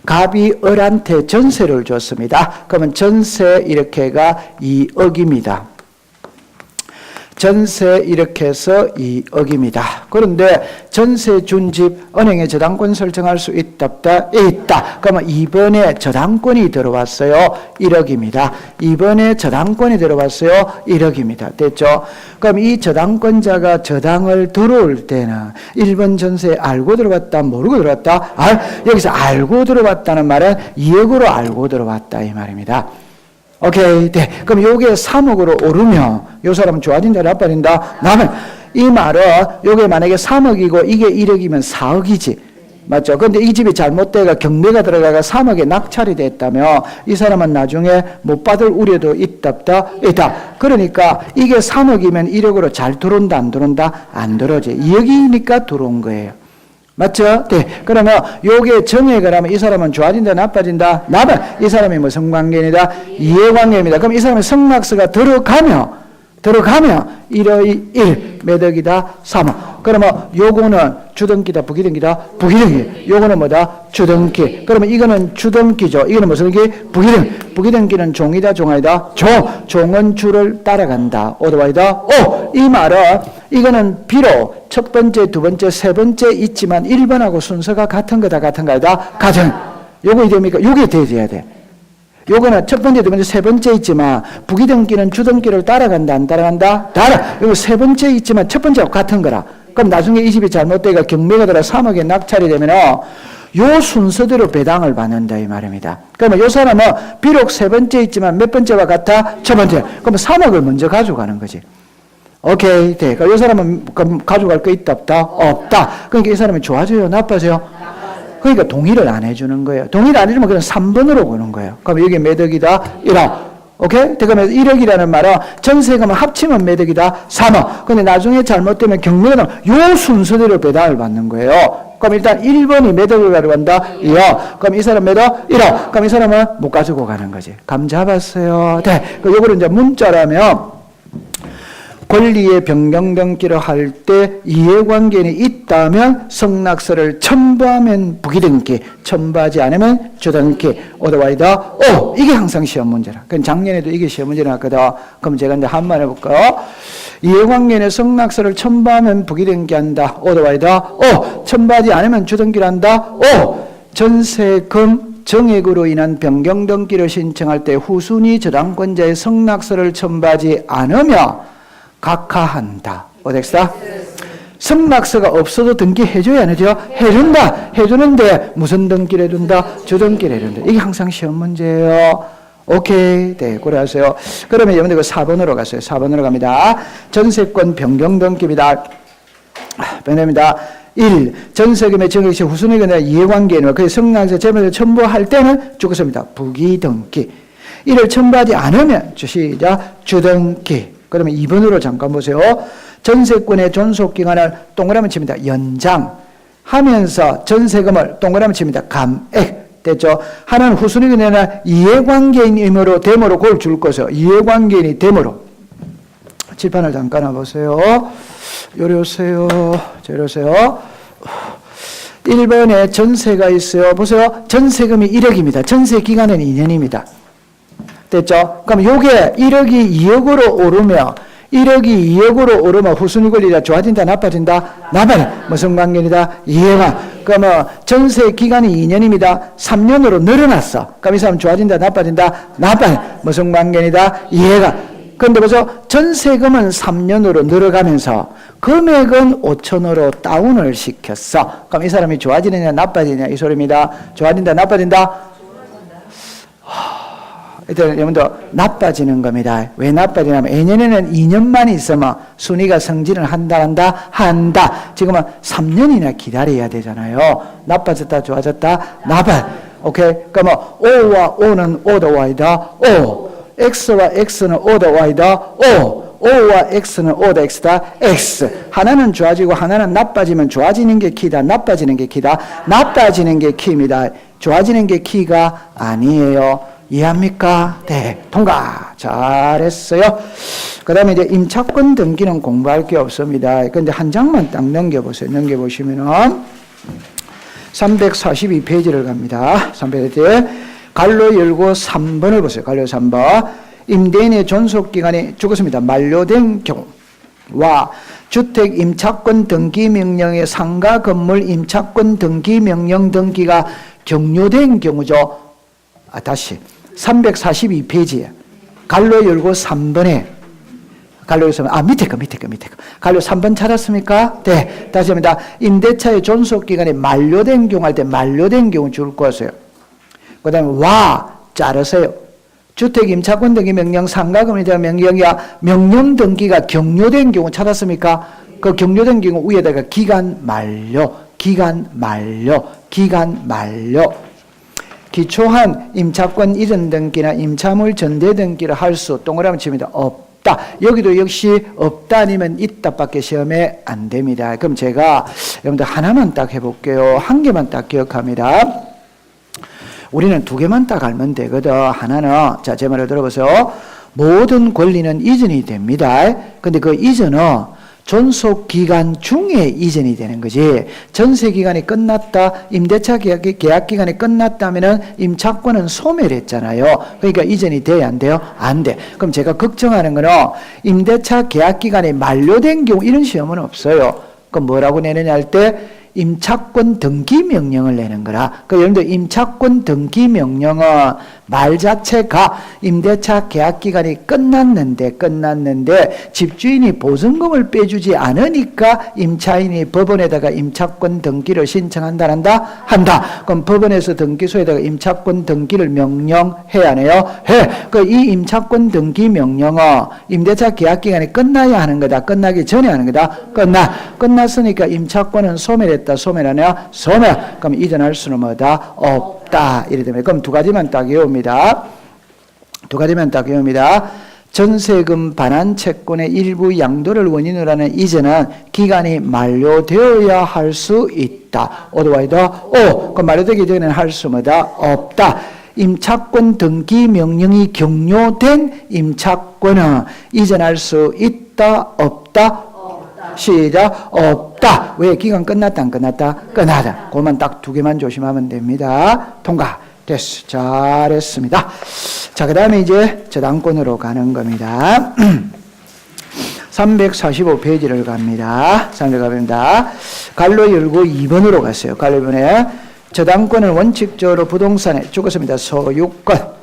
갑이 을한테 전세를 줬습니다. 그러면 전세 이렇게가 2억입니다. 전세 이렇게 해서 2억입니다. 그런데 전세 준 집 은행에 저당권 설정할 수 있다, 없다? 있다. 그러면 2번에 저당권이 들어왔어요. 1억입니다. 2번에 저당권이 들어왔어요. 1억입니다. 됐죠? 그럼 이 저당권자가 저당을 들어올 때는 1번 전세 알고 들어왔다, 모르고 들어왔다? 여기서 알고 들어왔다는 말은 2억으로 알고 들어왔다 이 말입니다. 오케이. 네. 그럼 요게 3억으로 오르면 요 사람은 좋아진다, 나빠진다? 나는 이 말은 요게 만약에 3억이고 이게 1억이면 4억이지. 맞죠? 근데 이 집이 잘못돼가 경매가 들어가가 3억에 낙찰이 됐다면 이 사람은 나중에 못 받을 우려도 있다, 없다? 있다. 그러니까 이게 3억이면 1억으로 잘 들어온다, 안 들어온다? 안 들어오지. 2억이니까 들어온 거예요. 맞죠? 네. 그러면 요게 정액을 하면 이 사람은 좋아진다, 나빠진다? 나빠. 이 사람이 무슨 관계입니다? 이해관계입니다. 그럼 이 사람의 성낙서가 들어가면 1의 1, 몇 억이다? 3억. 그러면 요거는 주등기다, 부기등기다? 부기등기. 요거는 뭐다? 주등기. 그러면 이거는 주등기죠. 이거는 무슨 기? 부기등. 부기등기는 종이다, 종아이다? 종은 주를 따라간다. 오토바이다? 오! 이 말은 이거는 비록 첫 번째, 두 번째, 세 번째 있지만 1번하고 순서가 같은 거다, 같은 거다? 같은. 요거 됩니까? 요게 돼야 돼. 요거는 첫 번째, 두 번째, 세 번째 있지만 부기등기는 주등기를 따라간다, 안 따라간다? 요거 세 번째 있지만 첫 번째하고 같은 거라. 그럼 나중에 이 집이 잘못되가 경매가 들어 3억에 낙찰이 되면 요 순서대로 배당을 받는다 이 말입니다. 그러면 요 사람은 비록 세 번째 있지만 몇 번째와 같아? 첫 번째. 그러면 3억을 먼저 가져가는 거지. 오케이. 네. 그러니까 요 사람은 그럼 가져갈 거 있다, 없다? 없다. 그러니까 이 사람이 좋아져요, 나빠져요? 그러니까 동의를 안 해주는 거예요. 동의를 안 해주면 그냥 3번으로 보는 거예요. 그럼 여기 몇 억이다? 1억. 오케이? 그러면 1억이라는 말은 전세금을 합치면 몇 억이다? 3억. 근데 나중에 잘못되면 경매는 요 순서대로 배당을 받는 거예요. 그럼 일단 1번이 몇 억을 가져간다? 2억. 그럼 이 사람 몇 억? 1억. 그럼 이 사람은 못 가지고 가는 거지. 감 잡았어요. 네. 요거를 이제 문자라면 권리의 변경등기를 할 때 이해관계인이 있다면 승낙서를 첨부하면 부기등기, 첨부하지 않으면 주등기. otherwise O. 이게 항상 시험 문제라. 그럼 작년에도 이게 시험 문제 나왔거든. 그럼 제가 이제 한번 해볼까요? 이해관계인의 승낙서를 첨부하면 부기등기 한다. otherwise O. 첨부하지 않으면 주등기를 한다. O. 전세금 정액으로 인한 변경등기를 신청할 때 후순위 저당권자의 승낙서를 첨부하지 않으며 각하한다. 어땠어? 승낙서가 없어도 등기해줘야 안 해줘? 해준다. 해주는데 무슨 등기를 해준다? 주등기를 해준다. 이게 항상 시험 문제예요. 오케이. 네, 그래하세요. 그러면 여러분들 4번으로 갔어요. 4번으로 갑니다. 전세권 변경등기입니다. 변경입니다. 1. 전세금의 정액 시 후순위가 아니라 이해관계인과 그의 승낙서 제물을 첨부할 때는 주거서입니다. 부기등기. 이를 첨부하지 않으면 시작 주등기. 그러면 2번으로 잠깐 보세요. 전세권의 존속기간을 동그라미 칩니다. 연장하면서 전세금을 동그라미 칩니다. 감액. 됐죠? 하나는 후순위가 아니라 이해관계인이므로 됨으로 그걸 줄 것이요. 이해관계인이 됨으로. 칠판을 잠깐 와보세요. 요리 오세요. 저리 오세요. 1번에 전세가 있어요. 보세요. 전세금이 1억입니다. 전세 기간은 2년입니다. 됐죠? 그럼 요게 1억이 2억으로 오르면 1억이 2억으로 오르면 후순위 권리가 좋아진다, 나빠진다? 나빠져. 무슨 관계이다? 이해가. 그러면 전세 기간이 2년입니다. 3년으로 늘어났어. 그럼 이 사람 좋아진다, 나빠진다? 나빠져. 무슨 관계이다? 이해가. 그런데 보세요. 전세금은 3년으로 늘어가면서 금액은 5천으로 다운을 시켰어. 그럼 이 사람이 좋아지느냐, 나빠지느냐? 이 소리입니다. 좋아진다, 나빠진다? 일단 여러분들 나빠지는 겁니다. 왜 나빠지냐면 예년에는 2년만 있으면 순위가 승진을 한다. 지금은 3년이나 기다려야 되잖아요. 나빠졌다, 좋아졌다, 나빠. 오케이. 그러면 O와 O는 otherwise다. O. X와 X는 otherwise다. O. O와 X는 O다, X다, X. 하나는 좋아지고 하나는 나빠지면 좋아지는 게 키다, 나빠지는 게 키다. 나빠지는 게 키입니다. 좋아지는 게 키가 아니에요. 이해합니까? 네, 통과. 잘했어요. 그 다음에 이제 임차권 등기는 공부할 게 없습니다. 근데 한 장만 딱 넘겨보세요. 넘겨보시면은 342페이지를 갑니다. 3페이지. 갈로 열고 3번을 보세요. 갈로 3번. 임대인의 존속기간이 죽었습니다. 만료된 경우와 주택 임차권 등기 명령의 상가 건물 임차권 등기 명령 등기가 종료된 경우죠. 다시. 342페이지에 갈로 열고 3번에 갈로 열고 3번, 밑에 거. 갈로 3번 찾았습니까? 네. 다시 합니다. 임대차의 존속기간이 만료된 경우 할 때 만료된 경우 줄 것이에요. 그 다음에 와 자르세요. 주택 임차권 등기 명령 상가금에 대한 명령 등기가 경료된 경우 찾았습니까? 그 경료된 경우 위에다가 기간 만료. 기초한 임차권 이전 등기나 임차물 전대 등기를 할 수 동그라미 칩니다. 없다. 여기도 역시 없다 아니면 있다밖에 시험에 안 됩니다. 그럼 제가 여러분들 하나만 딱 해볼게요. 한 개만 딱 기억합니다. 우리는 두 개만 딱 알면 되거든. 하나는 자, 제 말을 들어보세요. 모든 권리는 이전이 됩니다. 근데 그 이전은 존속 기간 중에 이전이 되는 거지. 전세 기간이 끝났다, 임대차 계약 기간이 끝났다면은 임차권은 소멸했잖아요. 그러니까 이전이 돼야 안 돼요? 안 돼. 그럼 제가 걱정하는 거는 임대차 계약 기간이 만료된 경우 이런 시험은 없어요. 그럼 뭐라고 내느냐 할 때 임차권 등기 명령을 내는 거라. 그 여러분들 임차권 등기 명령은 말 자체가 임대차 계약 기간이 끝났는데 집주인이 보증금을 빼주지 않으니까 임차인이 법원에다가 임차권 등기를 신청한다 한다. 그럼 법원에서 등기소에다가 임차권 등기를 명령해야 하네요. 해. 그 이 임차권 등기 명령은 임대차 계약 기간이 끝나야 하는 거다. 끝나기 전에 하는 거다. 끝났으니까 임차권은 소멸했다. 소멸하냐? 소멸. 그럼 이전할 수는 뭐다? 없다. 이래 되면 그럼 두 가지만 딱 외웁니다. 전세금 반환 채권의 일부 양도를 원인으로 하는 이전은 기간이 만료되어야 할 수 있다. otherwise, 그럼 만료되기 전에는 할 수 뭐다? 없다. 임차권 등기 명령이 격려된 임차권은 이전할 수 있다, 없다? 시작. 없다. 왜? 기간 끝났다, 안 끝났다? 끝나다. 그것만 딱 두 개만 조심하면 됩니다. 통과. 됐어. 잘했습니다. 자, 그 다음에 이제 저당권으로 가는 겁니다. 345페이지를 갑니다. 345페이지입니다. 갈로 열고 2번으로 갔어요. 갈로 2번에 저당권은 원칙적으로 부동산에 죽었습니다. 소유권.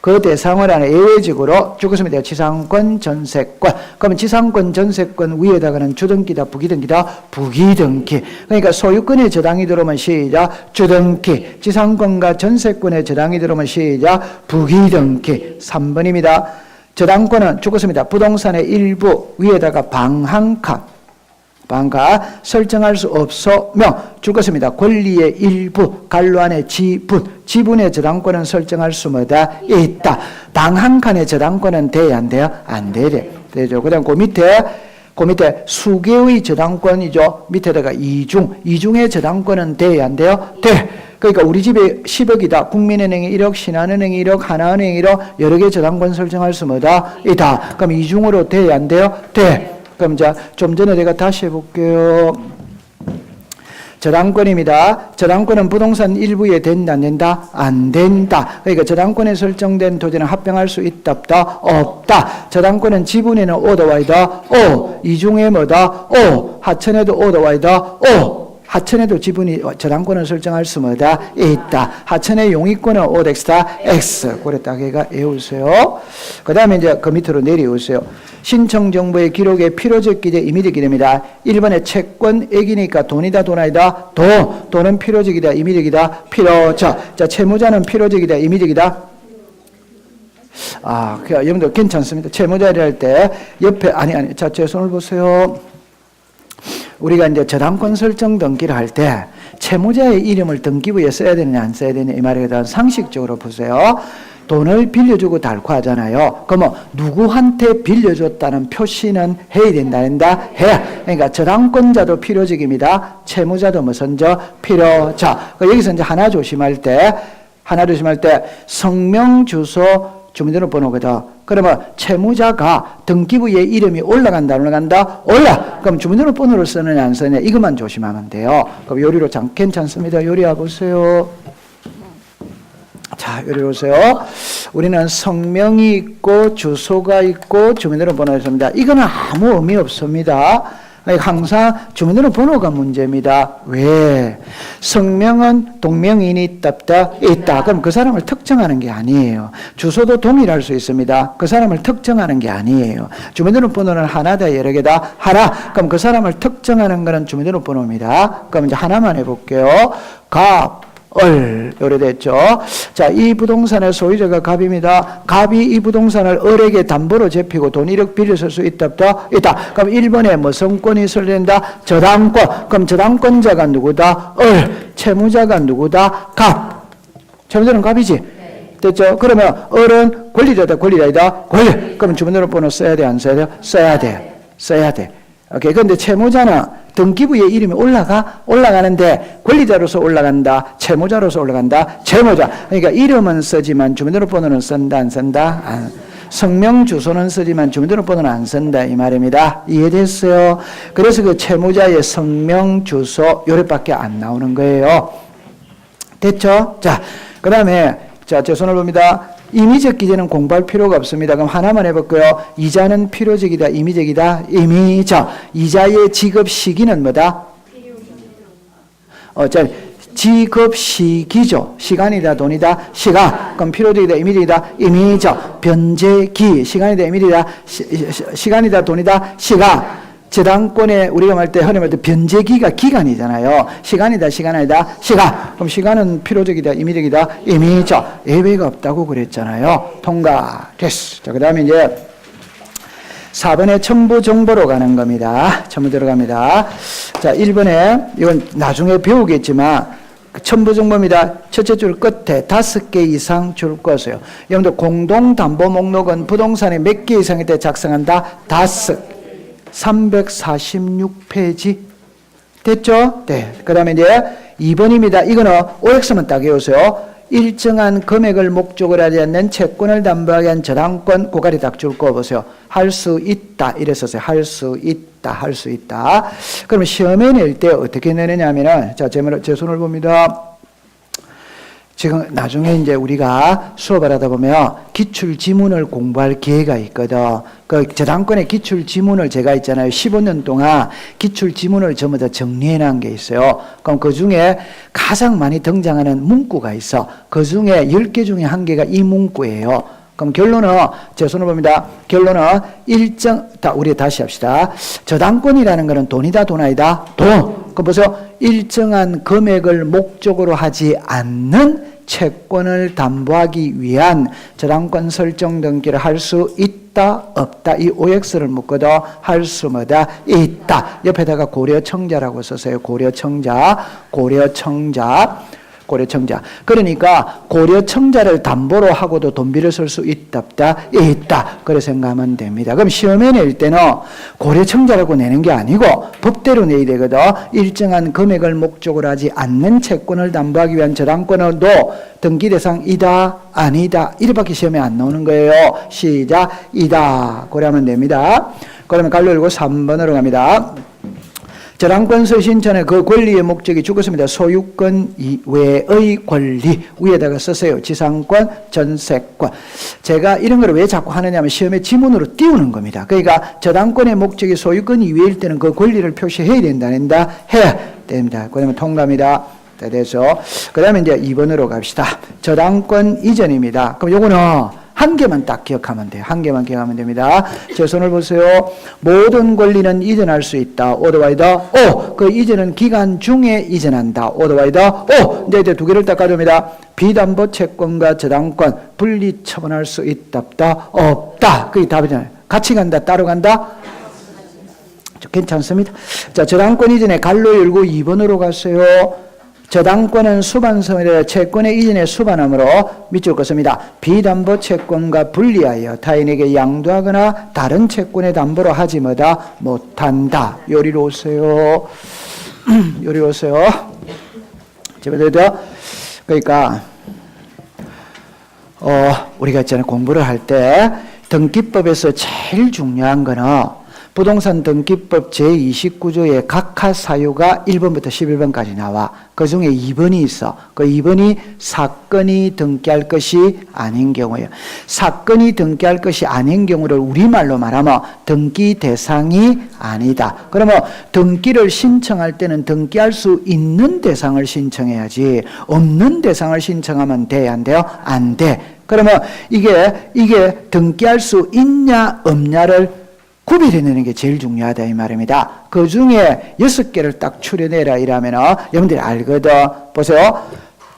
그 대상을 하는 예외적으로 죽었습니다. 지상권, 전세권. 그러면 지상권, 전세권 위에다가는 주등기다, 부기등기다, 부기등기. 그러니까 소유권에 저당이 들어오면 시작, 주등기. 지상권과 전세권에 저당이 들어오면 시작, 부기등기. 3번입니다. 저당권은 죽었습니다. 부동산의 일부 위에다가 방한칸. 방가 설정할 수 없으며 죽었습니다. 권리의 일부 갈로 안에 지분의 저당권은 설정할 수 뭐다 있다. 방 한 칸의 저당권은 돼야 안 돼요? 안 되죠. 그다음 그 밑에 수개의 저당권이죠. 밑에다가 이중의 저당권은 돼야 안 돼요? 돼. 그러니까 우리 집에 10억이다. 국민은행이 1억, 신한은행이 1억, 하나은행이 1억 여러 개 저당권 설정할 수 뭐다 있다. 그럼 이중으로 돼야 안 돼요? 돼. 그럼 자, 좀 전에 내가 다시 해볼게요. 저당권입니다. 저당권은 부동산 일부에 된다, 안 된다? 안 된다. 그러니까 저당권에 설정된 토지는 합병할 수 있다, 없다? 없다. 저당권은 지분에는 오다, 와이다? 오. 이중에 뭐다? 오. 하천에도 오다, 와이다? 오. 하천에도 지분이 저당권을 설정할 수 뭐다? 있다. 하천의 용익권은 오덱스다, X. 그래 딱 얘가 외우세요. 그 다음에 이제 그 밑으로 내려오세요. 신청 정보의 기록에 필요적 기재, 임의적 기재입니다. 1번에 채권, 액이니까 돈이다, 돈 아니다? 돈은 필요적이다, 임의적이다, 필요적. 자, 채무자는 필요적이다, 임의적이다? 여러분들 괜찮습니다. 채무자를 할 때 옆에, 자, 제 손을 보세요. 우리가 이제 저당권 설정 등기를 할 때 채무자의 이름을 등기부에 써야 되느냐 안 써야 되느냐 이 말에 대한 상식적으로 보세요. 돈을 빌려주고 달고하잖아요. 그러면 누구한테 빌려줬다는 표시는 해야 된다. 해야. 그러니까 저당권자도 필요적입니다. 채무자도 필요적. 여기서 이제 하나 조심할 때 성명, 주소, 주민등록번호거든. 그러면 채무자가 등기부에 이름이 올라간다, 안 올라간다? 그럼 주민등록번호를 쓰느냐, 안 쓰느냐? 이것만 조심하면 돼요. 그럼 요리로 괜찮습니다. 요리 와보세요. 자, 요리 보세요. 우리는 성명이 있고, 주소가 있고, 주민등록번호가 있습니다. 이거는 아무 의미 없습니다. 항상 주민등록번호가 문제입니다. 왜? 성명은 동명이인이 있다. 그럼 그 사람을 특정하는 게 아니에요. 주소도 동일할 수 있습니다. 그 사람을 특정하는 게 아니에요. 주민등록번호는 하나다, 여러 개다? 하나. 그럼 그 사람을 특정하는 거는 주민등록번호입니다. 그럼 이제 하나만 해볼게요. 오래됐죠. 자, 이 부동산의 소유자가 갑입니다. 갑이 이 부동산을 을에게 담보로 잡히고 돈 1억 빌려줄 수 있다, 없다? 있다. 그럼 1번에 무슨 권이 설정된다? 저당권. 그럼 저당권자가 누구다? 채무자가 누구다? 갑. 채무자는 갑이지? 됐죠? 그러면 을은 권리자다, 권리자이다? 권리. 그럼 주민등록번호 써야 돼, 안 써야 돼? 써야 돼. 오케이. 그런데 채무자는 등기부에 이름이 올라가는데 권리자로서 올라간다, 채무자로서 올라간다, 채무자. 그러니까 이름은 쓰지만 주민등록번호는 쓴다, 안 쓴다? 성명, 주소는 쓰지만 주민등록번호는 안 쓴다, 이 말입니다. 이해됐어요? 그래서 그 채무자의 성명, 주소 요래밖에 안 나오는 거예요. 됐죠? 자, 그 다음에 자, 제 손을 봅니다. 임의적 기재는 공부할 필요가 없습니다. 그럼 하나만 해볼게요. 이자는 필요적이다, 임의적이다? 임의적. 이자의 지급 시기는 뭐다? 지급 시기죠. 시간이다, 돈이다? 시간. 그럼 필요적이다, 임의적이다? 임의적. 변제기. 시간이다, 임의적이다? 시간이다, 돈이다? 시간. 저당권에 우리가 말 때 흔히 말 때 변제기가 기간이잖아요. 시간이다, 시간 아니다? 시간. 그럼 시간은 필요적이다, 임의적이다? 임의적. 예외가 없다고 그랬잖아요. 통과. 됐어. 자, 그 다음에 이제 4번에 첨부 정보로 가는 겁니다. 첨부 들어갑니다. 자, 1번에 이건 나중에 배우겠지만 첨부 정보입니다. 첫째 줄 끝에 5개 이상 줄 것이에요. 여러분들 공동담보 목록은 부동산에 몇 개 이상일 때 작성한다? 5. 346페이지 됐죠? 네. 그 다음에 이제 2번입니다. 이거는 OX만 딱 외우세요. 일정한 금액을 목적으로 하지 않는 채권을 담보하게 한 저당권 고가리 딱 줄 거 보세요. 할 수 있다 이랬었어요. 할 수 있다, 할 수 있다. 그러면 시험에 낼 때 어떻게 내느냐면은 자, 제 손을 봅니다. 지금 나중에 이제 우리가 수업을 하다 보면 기출 지문을 공부할 기회가 있거든. 그 저당권의 기출 지문을 제가 있잖아요. 15년 동안 기출 지문을 전부 다 정리해 놓은 게 있어요. 그럼 그 중에 가장 많이 등장하는 문구가 있어. 그 중에 10개 중에 1개가 이 문구예요. 그럼 결론은, 제 손을 봅니다. 결론은 우리 다시 합시다. 저당권이라는 것은 돈이다, 돈 아니다? 돈. 그럼 보세요. 일정한 금액을 목적으로 하지 않는 채권을 담보하기 위한 저당권 설정 등기를 할 수 있다, 없다. 이 OX를 묶어도 할 수 뭐다? 있다. 옆에다가 고려청자라고 썼어요. 고려청자. 그러니까 고려청자를 담보로 하고도 돈비를 쓸 수 있다, 없다? 있다. 그렇게 생각하면 됩니다. 그럼 시험에 낼 때는 고려청자라고 내는 게 아니고 법대로 내야 되거든. 일정한 금액을 목적으로 하지 않는 채권을 담보하기 위한 저당권도 등기 대상이다, 아니다. 이렇게밖에 시험에 안 나오는 거예요. 시작. 이다. 고려하면 됩니다. 그러면 갈로 열고 3번으로 갑니다. 저당권서 신청의 그 권리의 목적이 죽었습니다. 소유권 이외의 권리. 위에다가 쓰세요. 지상권, 전세권. 제가 이런 걸 왜 자꾸 하느냐면 시험에 지문으로 띄우는 겁니다. 그러니까 저당권의 목적이 소유권 이외일 때는 그 권리를 표시해야 된다, 해야 됩니다. 그러면 통과입니다. 돼서 그 다음에 이제 2번으로 갑시다. 저당권 이전입니다. 그럼 요거는 한 개만 딱 기억하면 돼요. 한 개만 기억하면 됩니다. 제 손을 보세요. 모든 권리는 이전할 수 있다. 오더와이더 오. 그 이전은 기간 중에 이전한다. 오더와이더 오. 이제 두 개를 딱 가져옵니다. 비담보 채권과 저당권 분리 처분할 수 있다, 없다. 그게 답이잖아요. 같이 간다, 따로 간다? 괜찮습니다. 자, 저당권 이전에 갈로 열고 2번으로 갔어요. 저당권은 수반성이라 채권의 이전에 수반함으로 밑줄 긋습니다. 비담보 채권과 분리하여 타인에게 양도하거나 다른 채권의 담보로 하지 못한다. 요리로 오세요. 요리 오세요. 그러니까 우리가 있잖아요. 공부를 할 때 등기법에서 제일 중요한 거는 부동산 등기법 제29조의 각하 사유가 1번부터 11번까지 나와. 그 중에 2번이 있어. 그 2번이 사건이 등기할 것이 아닌 경우예요. 사건이 등기할 것이 아닌 경우를 우리말로 말하면 등기 대상이 아니다. 그러면 등기를 신청할 때는 등기할 수 있는 대상을 신청해야지 없는 대상을 신청하면 돼, 안 돼요? 안 돼. 그러면 이게 등기할 수 있냐 없냐를 구별해내는 게 제일 중요하다 이 말입니다. 그 중에 6개를 딱 추려내라 이러면 여러분들이 알거든. 보세요.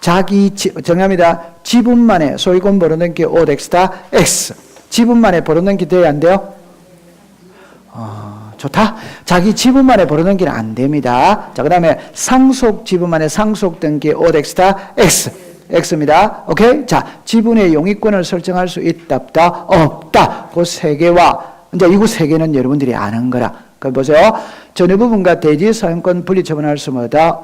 정합니다. 지분만에 소유권 벌어넣기 O 덱스타 X. 지분만에 벌어넣기 돼야 안 돼요? 좋다. 자기 지분만에 벌어넣기는 안 됩니다. 자, 그 다음에 상속 지분만에 상속 등기 O 덱스타 X. X입니다. 오케이? 자, 지분의 용의권을 설정할 수 있다, 없다. 그 세 개와 이제 이거 세 개는 여러분들이 아는 거라. 그 보세요. 전유 부분과 대지 사용권 분리 처분할 수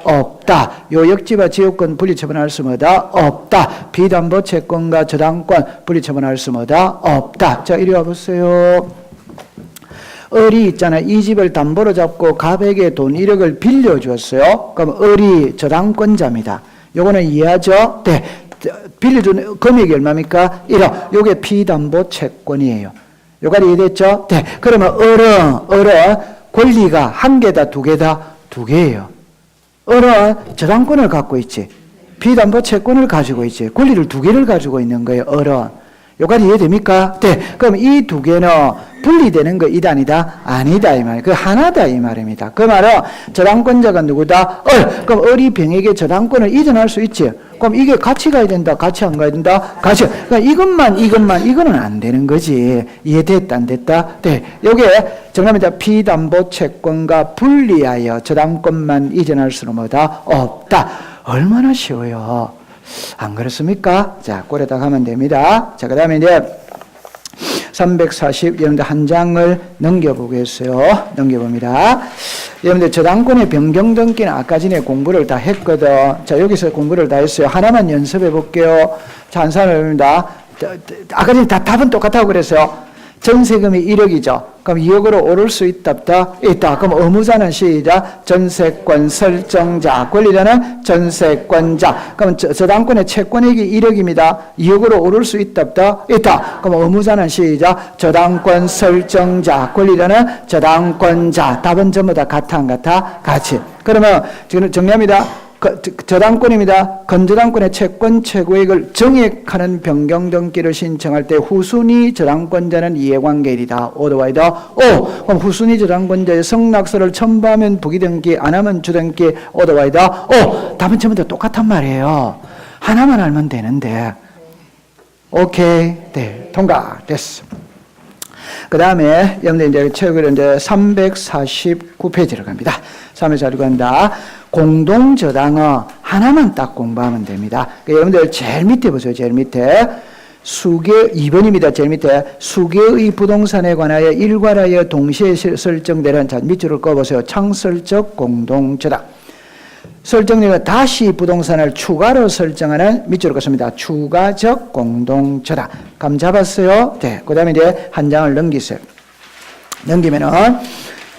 없다. 요역지와 지역권 분리 처분할 수 없다. 비담보 채권과 저당권 분리 처분할 수 없다. 자, 이리 와 보세요. 을이 있잖아요. 이 집을 담보로 잡고 갑에게 돈 1억을 빌려주었어요. 그럼 을이 저당권자입니다. 요거는 이해하죠? 네. 빌려준 금액이 얼마입니까? 1억. 요게 비담보 채권이에요. 요까지 이해됐죠? 네. 그러면 을은 권리가 한 개다, 두 개다? 두 개예요. 을은 저당권을 갖고 있지. 비담보 채권을 가지고 있지. 권리를 두 개를 가지고 있는 거예요, 을은. 요까지 이해됩니까? 네. 그럼 이 두 개는 분리되는 거 이다, 아니다? 아니다, 이 말이에요. 그 하나다, 이 말입니다. 그 말은 저당권자가 누구다? 을. 그럼 을이 병에게 저당권을 이전할 수 있지. 그럼 이게 같이 가야 된다, 같이 안 가야 된다? 같이. 그러니까 이거는 안 되는 거지. 이해됐다, 안 됐다? 네. 요게 정답입니다. 비담보 채권과 분리하여 저당권만 이전할 수는 없다. 얼마나 쉬워요. 안 그렇습니까? 자, 꼴에다 가면 됩니다. 자, 그 다음에 이제 340, 여러분들 한 장을 넘겨보겠어요. 넘겨봅니다. 여러분들 저당권의 변경 등기는 아까 전에 공부를 다 했거든. 자, 여기서 공부를 다 했어요. 하나만 연습해 볼게요. 자, 한 사람입니다. 아까 전에 다 답은 똑같다고 그랬어요. 전세금이 1억이죠. 그럼 2억으로 오를 수 있다, 없다? 있다. 그럼 의무자는 시작. 전세권 설정자. 권리자는 전세권자. 그럼 저당권의 채권액이 1억입니다. 2억으로 오를 수 있다, 없다? 있다. 그럼 의무자는 시작. 저당권 설정자. 권리자는 저당권자. 답은 전부 다 같아, 안 같아? 같이. 그러면 지금 정리합니다. 저당권입니다. 건저당권의 채권 최고액을 정액하는 변경 등기를 신청할 때 후순위 저당권자는 이해관계일이다. 오더와이더 오. 그럼 후순위 저당권자의 성락서를 첨부하면 부기등기, 안 하면 주등기. 오더와이더 오. 답은 전부 다 똑같단 말이에요. 하나만 알면 되는데. 오케이. 네, 통과 됐어. 그 다음에 여러분들 이제 책을 이제 349페이지로 갑니다. 349 간다. 공동저당은 하나만 딱 공부하면 됩니다. 그러니까 여러분들 제일 밑에 보세요. 제일 밑에 수개 2번입니다. 제일 밑에 수개의 부동산에 관하여 일괄하여 동시에 설정되는, 자 밑줄을 꺼보세요. 창설적 공동저당. 설정되면 다시 부동산을 추가로 설정하는, 밑줄을 껐습니다. 추가적 공동저당. 감 잡았어요? 네. 그 다음에 이제 한 장을 넘기세요. 넘기면은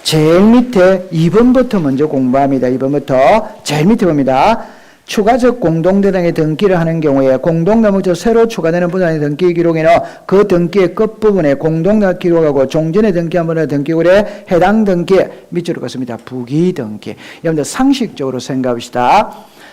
제일 밑에 2번부터 먼저 공부합니다. 2번부터 제일 밑에 봅니다. 추가적 공동저당에 등기를 하는 경우에 공동나무죠 새로 추가되는 부동산의 등기 기록에는 그 등기의 끝부분에 공동나 기록하고 종전에 등기한 분의 등기물에 해당 등기에 밑줄을 긋습니다. 부기등기. 여러분들 상식적으로 생각합시다.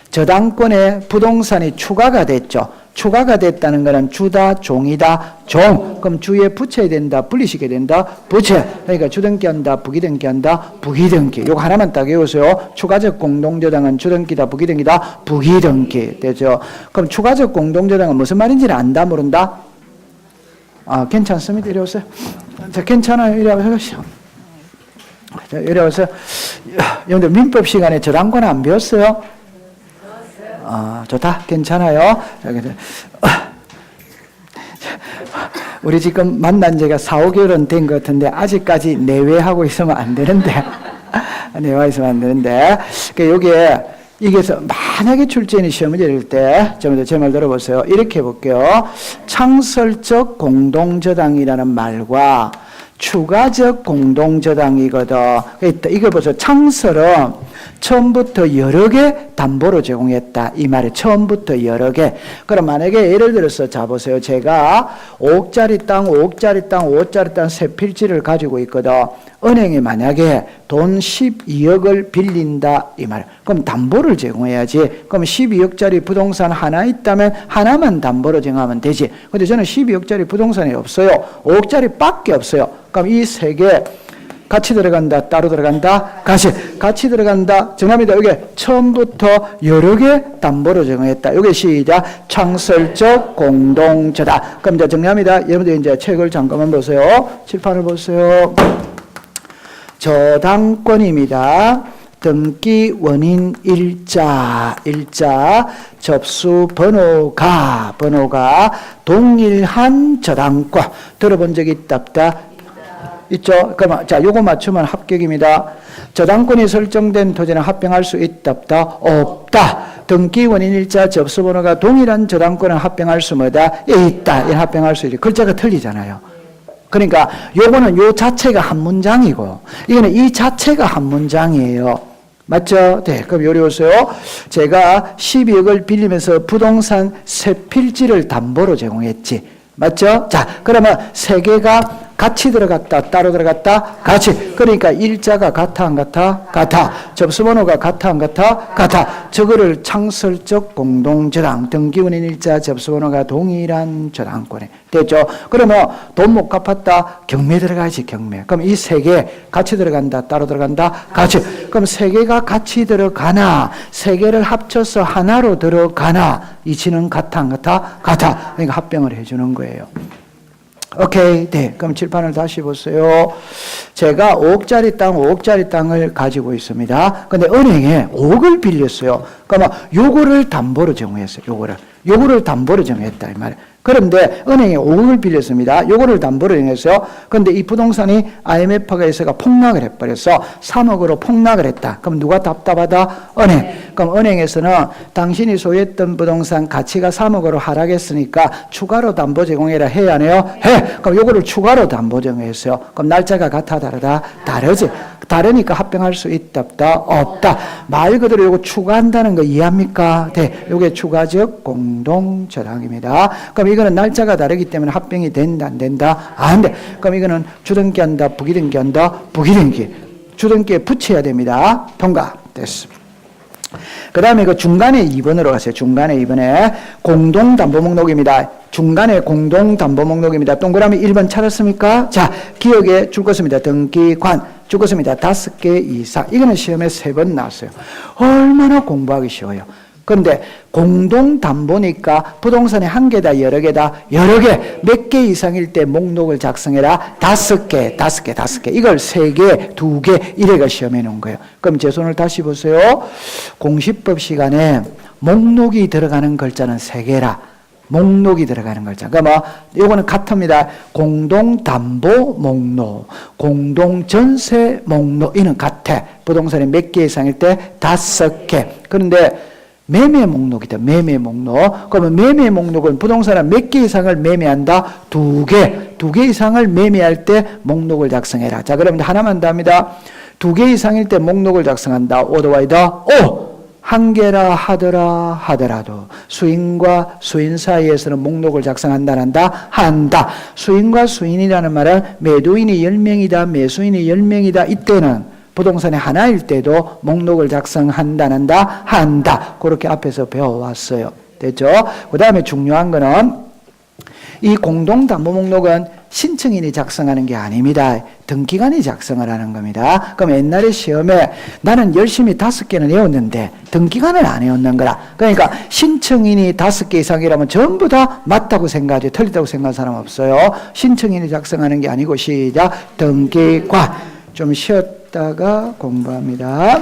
저당권에 부동산이 추가가 됐죠. 추가가 됐다는 것은 주다, 종이다, 종. 그럼 주에 붙여야 된다, 분리시켜야 된다, 붙여. 그러니까 주등기한다, 부기등기한다, 부기등기. 요거 하나만 딱 외우세요. 추가적 공동저당은 주등기다, 부기등기다, 부기등기. 되죠. 그럼 추가적 공동저당은 무슨 말인지는 안다, 모른다? 아, 괜찮습니다. 이리 오세요. 자, 괜찮아요. 이리 오세요. 자, 이리 오세요. 여러분들 민법 시간에 저당권 안 배웠어요? 좋다. 괜찮아요. 우리 지금 만난 지가 4, 5개월은 된 것 같은데 아직까지 내외하고 있으면 안 되는데 내외하고 있으면 안 되는데 여기에 이게서 만약에 출제인이 시험을 낼 때 제 말 들어보세요. 이렇게 해볼게요. 창설적 공동저당이라는 말과 추가적 공동저당이거든. 이거 보세요. 창설은 처음부터 여러 개 담보로 제공했다. 이 말이 처음부터 여러 개. 그럼 만약에 예를 들어서 자 보세요. 제가 5억짜리 땅, 5억짜리 땅, 5억짜리 땅 세 필지를 가지고 있거든. 은행이 만약에 돈 12억을 빌린다. 이 말. 그럼 담보를 제공해야지. 그럼 12억짜리 부동산 하나 있다면 하나만 담보로 제공하면 되지. 근데 저는 12억짜리 부동산이 없어요. 5억짜리 밖에 없어요. 그럼 이 세 개 같이 들어간다, 따로 들어간다, 같이 들어간다. 정합니다. 여기 처음부터 여러 개 담보로 정했다. 여기 시작. 창설적 공동저당. 그럼 이제 정리합니다. 여러분들 이제 책을 잠깐만 보세요. 칠판을 보세요. 저당권입니다. 등기 원인 일자 접수 번호가 동일한 저당권. 들어본 적 있다, 없다? 있죠? 그럼 자, 요거 맞추면 합격입니다. 저당권이 설정된 토지는 합병할 수 있다, 없다? 없다. 등기 원인 일자 접수 번호가 동일한 저당권은 합병할 수 뭐다? 있다. 이는 합병할 수 있다. 글자가 틀리잖아요. 그러니까 요거는 요 자체가 한 문장이고 이거는 이 자체가 한 문장이에요. 맞죠? 네. 그럼 요리 오세요. 제가 12억을 빌리면서 부동산 세 필지를 담보로 제공했지. 맞죠? 자, 그러면 세 개가 같이 들어갔다, 따로 들어갔다, 같이. 그러니까 일자가 같아, 안 같아? 같아. 접수번호가 같아, 안 같아? 같아. 저거를 창설적 공동저당, 등기원인 일자 접수번호가 동일한 저당권에. 됐죠? 그러면 돈 못 갚았다, 경매 들어가야지, 경매. 그럼 이 세 개 같이 들어간다, 따로 들어간다, 같이. 그럼 세 개가 같이 들어가나, 세 개를 합쳐서 하나로 들어가나, 이치는 같아, 안 같아? 같아. 그러니까 합병을 해주는 거예요. 오케이. 네. 그럼 칠판을 다시 보세요. 제가 5억짜리 땅을 가지고 있습니다. 근데 은행에 5억을 빌렸어요. 그러면 요거를 담보로 제공했어요. 요거를 담보로 정했다. 이 말이에요. 그런데 은행에 5억을 빌렸습니다. 요거를 담보로 인해서. 그런데 이 부동산이 IMF가 해서가 폭락을 해버려서 3억으로 폭락을 했다. 그럼 누가 답답하다? 은행. 그럼 은행에서는 당신이 소유했던 부동산 가치가 3억으로 하락했으니까 추가로 담보 제공해라 해야 안 해요? 해. 그럼 요거를 추가로 담보 제공했어요. 그럼 날짜가 같아 다르다? 다르지. 다르니까 합병할 수 있다 없다? 없다. 말 그대로 요거 추가한다는 거 이해합니까? 네. 요게 추가적 공동저당입니다. 그럼 이거는 날짜가 다르기 때문에 합병이 된다 안 된다? 안 돼. 그럼 이거는 주등기 한다 부기등기 한다 부기등기. 주등기에 붙여야 됩니다. 통과됐습니다. 그 다음에 그 중간에 2번으로 가세요. 중간에 2번에 공동담보목록입니다. 중간에 공동담보목록입니다. 동그라미 1번 찾았습니까? 자, 기억에 줄 것입니다. 등기관 줄 것입니다. 5개 이상. 이거는 시험에 3번 나왔어요. 얼마나 공부하기 쉬워요. 그런데 공동담보니까 부동산이 한 개다 여러 개다 여러 개 몇 개 이상일 때 목록을 작성해라 5개 이걸 3개 2개 이래가 시험해 놓은 거예요. 그럼 제 손을 다시 보세요. 공시법 시간에 목록이 들어가는 글자는 3개라 목록이 들어가는 글자. 그러니까 요거는 같습니다. 공동담보 목록, 공동전세 목록 이는 같아. 부동산이 몇 개 이상일 때 5개. 그런데 매매 목록이다. 매매 목록. 그러면 매매 목록은 부동산은 몇 개 이상을 매매한다? 2개. 2개 이상을 매매할 때 목록을 작성해라. 자, 그러면 하나만 더 합니다. 2개 이상일 때 목록을 작성한다. 오더와이다. 오! 한 개라 하더라도 수인과 수인 사이에서는 목록을 작성한다. 한다. 수인과 수인이라는 말은 매도인이 10명이다. 매수인이 10명이다. 이때는 부동산이 하나일 때도 목록을 작성한다. 한다. 그렇게 앞에서 배워왔어요. 됐죠? 그 다음에 중요한 거는 이 공동담보목록은 신청인이 작성하는 게 아닙니다. 등기관이 작성을 하는 겁니다. 그럼 옛날에 시험에 나는 열심히 5개는 외웠는데 등기관을 안 외웠는 거라. 그러니까 신청인이 5개 이상이라면 전부 다 맞다고 생각하지 틀리다고 생각하는 사람 없어요. 신청인이 작성하는 게 아니고 시작 등기관. 좀 쉬었다가 공부합니다.